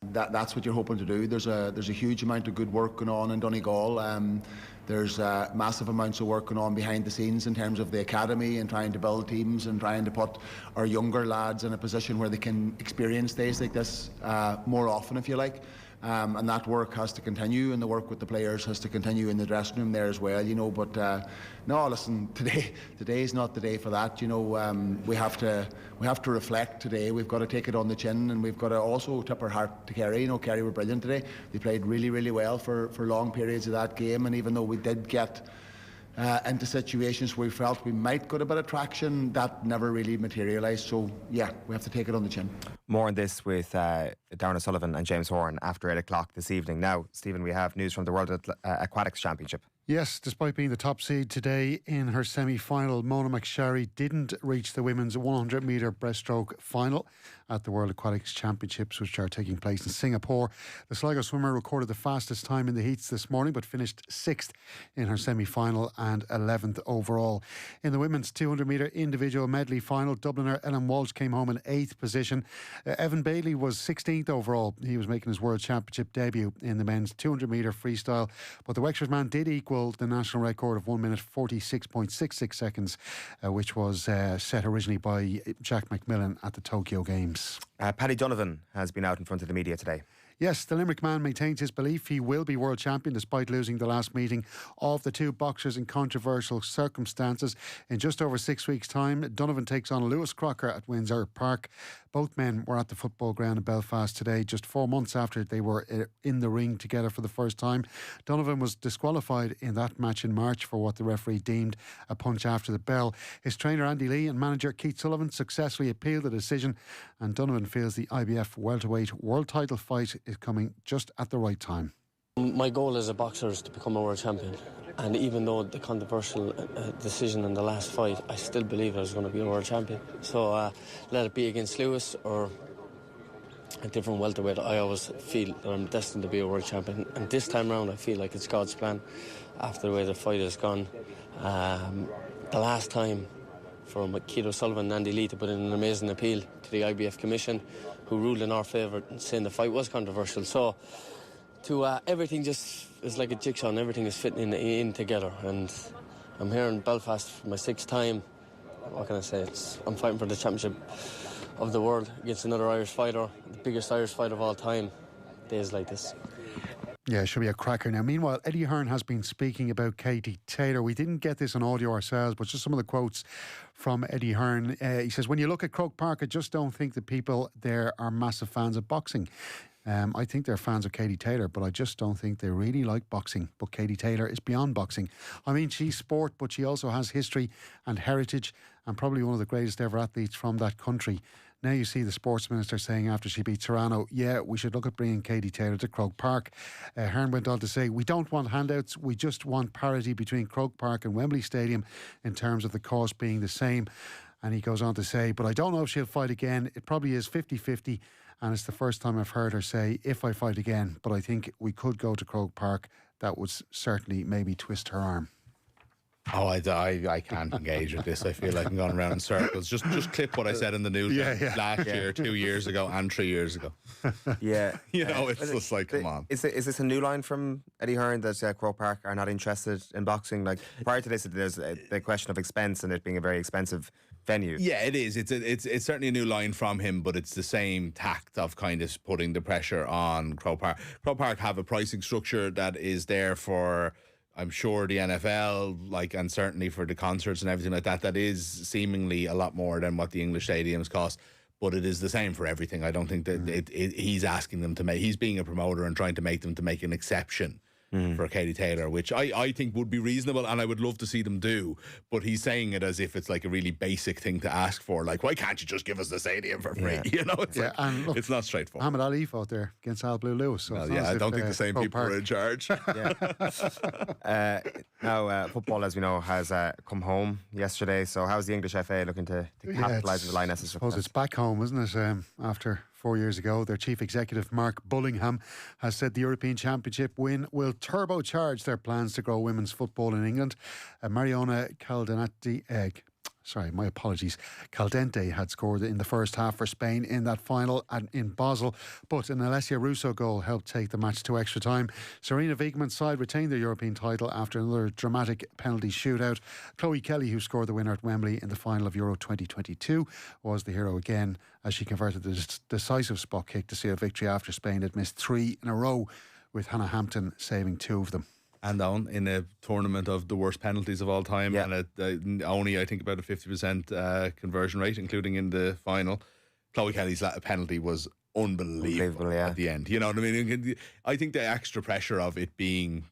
[SPEAKER 2] That's what you're hoping to do. There's a huge amount of good work going on in Donegal. There's massive amounts of work going on behind the scenes in terms of the academy and trying to build teams and trying to put our younger lads in a position where they can experience days like this more often, if you like. And that work has to continue, and the work with the players has to continue in the dressing room there as well, you know. But no, listen, today is not the day for that, you know. We have to reflect today. We've got to take it on the chin, and we've got to also tip our hat to Kerry. You know, Kerry were brilliant today. They played really, really well for long periods of that game, and even though we did get into situations where we felt we might get a bit of traction, that never really materialised. So yeah, we have to take it on the chin.
[SPEAKER 10] More on this with Darren O'Sullivan and James Horan after 8 o'clock this evening. Now, Stephen, we have news from the World Aquatics Championship.
[SPEAKER 12] Yes, despite being the top seed today in her semi-final, Mona McSharry didn't reach the women's 100-metre breaststroke final at the World Aquatics Championships, which are taking place in Singapore. The Sligo swimmer recorded the fastest time in the heats this morning, but finished 6th in her semi-final and 11th overall. In the women's 200-metre individual medley final, Dubliner Ellen Walsh came home in 8th position. Evan Bailey was 16th overall. He was making his World Championship debut in the men's 200-metre freestyle, but the Wexford man did equal the national record of 1 minute 46.66 seconds, which was set originally by Jack McMillan at the Tokyo Games.
[SPEAKER 10] Paddy Donovan has been out in front of the media today.
[SPEAKER 12] Yes, the Limerick man maintains his belief he will be world champion despite losing the last meeting of the two boxers in controversial circumstances. In just over 6 weeks' time, Donovan takes on Lewis Crocker at Windsor Park. Both men were at the football ground in Belfast today, just 4 months after they were in the ring together for the first time. Donovan was disqualified in that match in March for what the referee deemed a punch after the bell. His trainer Andy Lee and manager Keith Sullivan successfully appealed the decision, and Donovan feels the IBF welterweight world title fight is coming just at the right time.
[SPEAKER 4] My goal as a boxer is to become a world champion, and even though the controversial decision in the last fight, I still believe I was going to be a world champion. So let it be against Lewis or a different welterweight, I always feel that I'm destined to be a world champion, and this time round I feel like it's God's plan after the way the fight has gone. The last time for Keith O'Sullivan and Andy Lee to put in an amazing appeal to the IBF Commission, who ruled in our favour, saying the fight was controversial. So everything just is like a jigsaw, and everything is fitting in together. And I'm here in Belfast for my 6th time. What can I say? I'm fighting for the championship of the world against another Irish fighter, the biggest Irish fight of all time. Days like this.
[SPEAKER 12] Yeah, it should be a cracker. Now, meanwhile, Eddie Hearn has been speaking about Katie Taylor. We didn't get this on audio ourselves, but just some of the quotes from Eddie Hearn. He says, when you look at Croke Park, I just don't think the people there are massive fans of boxing. I think they're fans of Katie Taylor, but I just don't think they really like boxing. But Katie Taylor is beyond boxing. I mean, she's sport, but she also has history and heritage, and probably one of the greatest ever athletes from that country. Now you see the sports minister saying after she beat Serrano, yeah, we should look at bringing Katie Taylor to Croke Park. Hearn went on to say, we don't want handouts, we just want parity between Croke Park and Wembley Stadium in terms of the cost being the same. And he goes on to say, but I don't know if she'll fight again. It probably is 50-50, and it's the first time I've heard her say, if I fight again, but I think we could go to Croke Park. That would certainly maybe twist her arm.
[SPEAKER 11] Oh, I can't engage with this. I feel like I'm going around in circles. Just clip what I said in the news last year, 2 years ago, and 3 years ago.
[SPEAKER 10] Yeah.
[SPEAKER 11] You know, it's just like, come on.
[SPEAKER 10] Is this a new line from Eddie Hearn that Croke Park are not interested in boxing? Like, prior to this, there's the question of expense and it being a very expensive venue.
[SPEAKER 11] Yeah, it is. It's certainly a new line from him, but it's the same tact of kind of putting the pressure on Croke Park. Croke Park have a pricing structure that is there for, I'm sure, the NFL, and certainly for the concerts and everything like that. That is seemingly a lot more than what the English stadiums cost. But it is the same for everything. I don't think that he's asking them to make. He's being a promoter and trying to make them to make an exception for Katie Taylor, which I think would be reasonable, and I would love to see them do. But he's saying it as if it's like a really basic thing to ask for. Like, why can't you just give us the stadium for free?
[SPEAKER 12] Yeah.
[SPEAKER 11] And look, it's not straightforward.
[SPEAKER 12] Muhammad Ali fought there against Al Blue Lewis. So
[SPEAKER 11] I don't think the same people are in charge.
[SPEAKER 10] Now, football, as we know, has come home yesterday. So how's the English FA looking to capitalise on the Lionesses?
[SPEAKER 12] I suppose it's back home, isn't it? After 4 years ago, their chief executive, Mark Bullingham, has said the European Championship win will turbocharge their plans to grow women's football in England. Mariona Caldente had scored in the first half for Spain in that final in Basel, but an Alessia Russo goal helped take the match to extra time. Serena Wiegmann's side retained their European title after another dramatic penalty shootout. Chloe Kelly, who scored the winner at Wembley in the final of Euro 2022, was the hero again as she converted the decisive spot kick to seal victory after Spain had missed 3 in a row, with Hannah Hampton saving 2 of them.
[SPEAKER 11] And down in a tournament of the worst penalties of all time, and only, I think, about a 50% conversion rate, including in the final. Chloe Kelly's penalty was unbelievable at the end. You know what I mean? I think the extra pressure of there being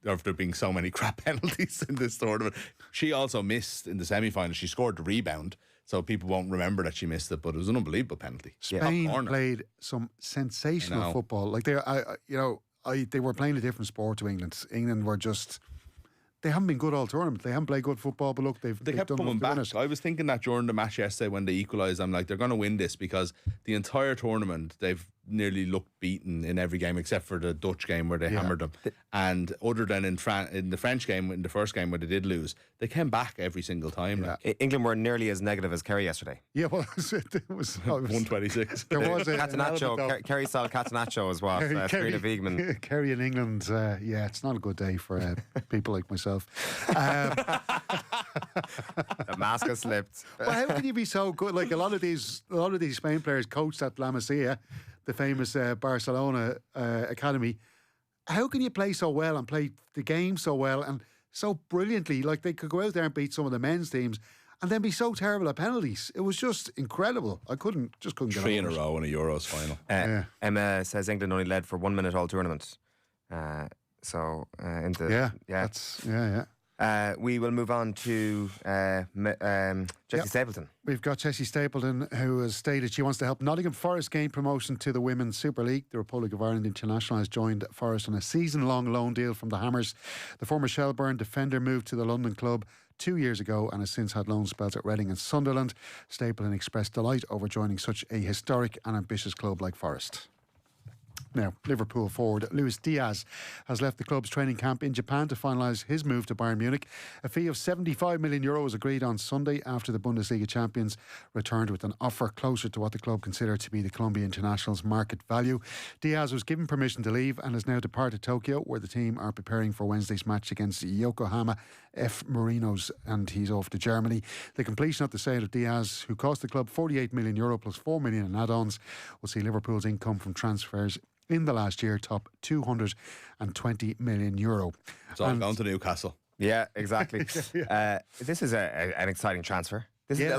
[SPEAKER 11] so many crap penalties in this tournament. She also missed in the semi-final. She scored the rebound, so people won't remember that she missed it, but it was an unbelievable penalty.
[SPEAKER 12] Spain played some sensational football. Like they were playing a different sport to England. England were just... They haven't been good all tournament. They haven't played good football, but look, they've
[SPEAKER 11] kept
[SPEAKER 12] done
[SPEAKER 11] coming back.
[SPEAKER 12] it.
[SPEAKER 11] I was thinking that during the match yesterday when they equalised, I'm like, they're going to win this, because the entire tournament they've nearly looked beaten in every game except for the Dutch game where they hammered them. And other than in the French game, in the first game where they did lose, they came back every single time.
[SPEAKER 10] England were nearly as negative as Kerry yesterday.
[SPEAKER 12] Yeah, well, it was
[SPEAKER 11] 126.
[SPEAKER 12] There was a
[SPEAKER 10] Catenaccio. Kerry style Catenaccio as well. Serena Wiegmann.
[SPEAKER 12] Kerry in England, it's not a good day for people like myself.
[SPEAKER 10] The mask has slipped.
[SPEAKER 12] Well, how can you be so good? Like a lot of these Spain players coached at La Masia, the famous Barcelona academy. How can you play so well and play the game so well and so brilliantly? Like, they could go out there and beat some of the men's teams and then be so terrible at penalties. It was just incredible. I couldn't get
[SPEAKER 11] 3 in a row in a Euros final.
[SPEAKER 10] Emma says England only led for 1 minute all tournament. We will move on to Jessie Stapleton.
[SPEAKER 12] We've got Jessie Stapleton, who has stated she wants to help Nottingham Forest gain promotion to the Women's Super League. The Republic of Ireland international has joined Forest on a season-long loan deal from the Hammers. The former Shelbourne defender moved to the London club 2 years ago and has since had loan spells at Reading and Sunderland. Stapleton expressed delight over joining such a historic and ambitious club like Forest. Now, Liverpool forward Luis Diaz has left the club's training camp in Japan to finalise his move to Bayern Munich. A fee of €75 million was agreed on Sunday after the Bundesliga champions returned with an offer closer to what the club consider to be the Colombia international's market value. Diaz was given permission to leave and has now departed Tokyo, where the team are preparing for Wednesday's match against Yokohama F. Marinos, and he's off to Germany. The completion of the sale of Diaz, who cost the club €48 million plus €4 million in add-ons, will see Liverpool's income from transfers in the last year top €220 million.
[SPEAKER 11] It's all gone to Newcastle.
[SPEAKER 10] Yeah, exactly. This is an exciting transfer. This is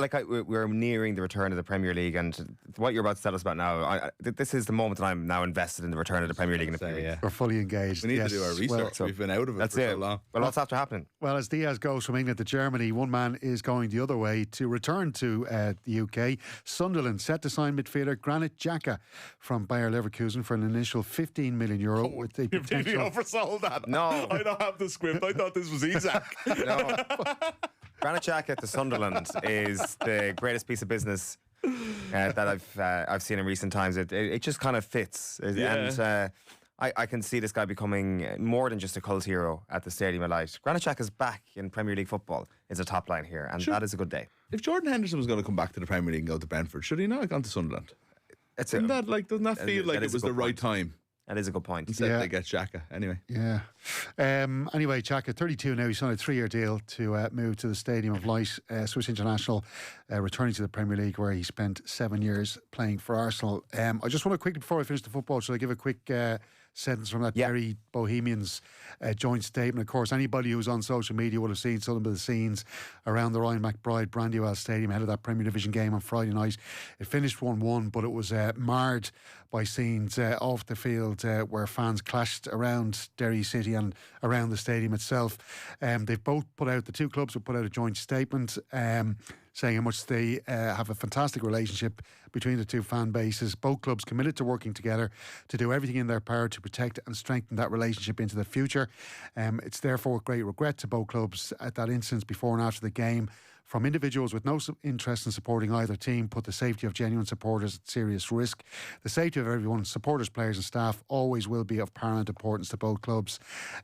[SPEAKER 10] we're nearing the return of the Premier League, and what you're about to tell us about now, this is the moment that I'm now invested in the return of the Premier League.
[SPEAKER 12] We're fully engaged.
[SPEAKER 11] We need to do our research. We've been out of it for so long.
[SPEAKER 10] Well, what's after happening?
[SPEAKER 12] Well, as Diaz goes from England to Germany, one man is going the other way to return to the UK. Sunderland set to sign midfielder Granit Xhaka from Bayer Leverkusen for an initial €15 million. With the
[SPEAKER 11] You've really oversold that.
[SPEAKER 10] No.
[SPEAKER 11] I don't have the script. I thought this was Isaac.
[SPEAKER 10] No. Granit Xhaka to Sunderland is the greatest piece of business that I've seen in recent times. It just kind of fits, and I can see this guy becoming more than just a cult hero at the Stadium of Light. Granit Xhaka is back in Premier League football. Is a top line here, and that is a good day.
[SPEAKER 11] If Jordan Henderson was going to come back to the Premier League and go to Brentford, should he not have gone to Sunderland? Doesn't that feel like it was the right time?
[SPEAKER 10] That is a good point.
[SPEAKER 11] Instead they get Xhaka anyway.
[SPEAKER 12] Yeah. Anyway, Xhaka, 32 now. He signed a 3-year deal to move to the Stadium of Light. Swiss international, returning to the Premier League, where he spent 7 years playing for Arsenal. I just want to quickly, before I finish the football, should I give a quick sentence from that Kerry Bohemians joint statement? Of course, anybody who's on social media will have seen some of the scenes around the Ryan McBride Brandywell Stadium ahead of that Premier Division game on Friday night. It finished 1-1, but it was marred by scenes off the field where fans clashed around Derry City and around the stadium itself. They've both the two clubs have put out a joint statement saying how much they have a fantastic relationship between the two fan bases. Both clubs committed to working together to do everything in their power to protect and strengthen that relationship into the future. It's therefore with great regret to both clubs at that instance before and after the game from individuals with no interest in supporting either team put the safety of genuine supporters at serious risk. The safety of everyone, supporters, players and staff, always will be of paramount importance to both clubs.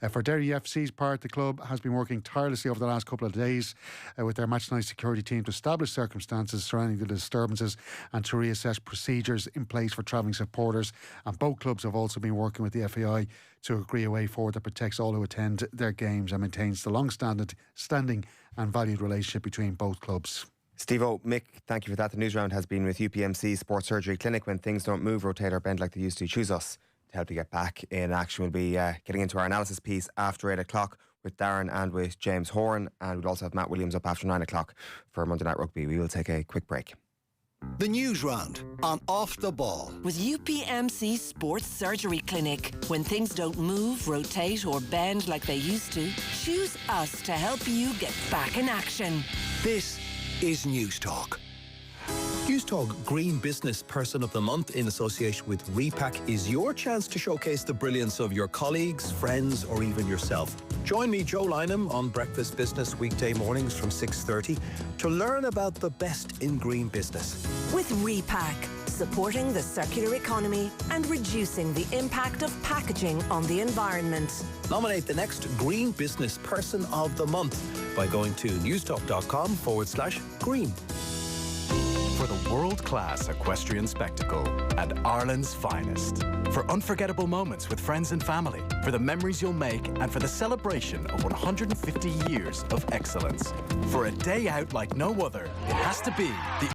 [SPEAKER 12] For Derry FC's part, the club has been working tirelessly over the last couple of days with their match night security team to establish circumstances surrounding the disturbances and to reassess procedures in place for travelling supporters. And both clubs have also been working with the FAI to agree a way forward that protects all who attend their games and maintains the long-standing and valued relationship between both clubs.
[SPEAKER 10] Steve-O, Mick, thank you for that. The Newsround has been with UPMC Sports Surgery Clinic. When things don't move, rotate or bend like they used to, choose us to help you get back in action. We'll be getting into our analysis piece after 8 o'clock with Darren and with James Horan, and we'll also have Matt Williams up after 9 o'clock for Monday Night Rugby. We will take a quick break.
[SPEAKER 3] The Newsround on Off the Ball.
[SPEAKER 9] With UPMC Sports Surgery Clinic. When things don't move, rotate or bend like they used to, choose us to help you get back in action.
[SPEAKER 3] This is News Talk.
[SPEAKER 5] News Talk Green Business Person of the Month in association with Repack is your chance to showcase the brilliance of your colleagues, friends or even yourself. Join me, Joe Lynham, on Breakfast Business weekday mornings from 6:30 to learn about the best in green business.
[SPEAKER 9] With Repack, supporting the circular economy and reducing the impact of packaging on the environment.
[SPEAKER 5] Nominate the next Green Business Person of the Month by going to newstalk.com/green.
[SPEAKER 6] For the world-class equestrian spectacle and Ireland's finest. For unforgettable moments with friends and family. For the memories you'll make and for the celebration of 150 years of excellence. For a day out like no other, it has to be the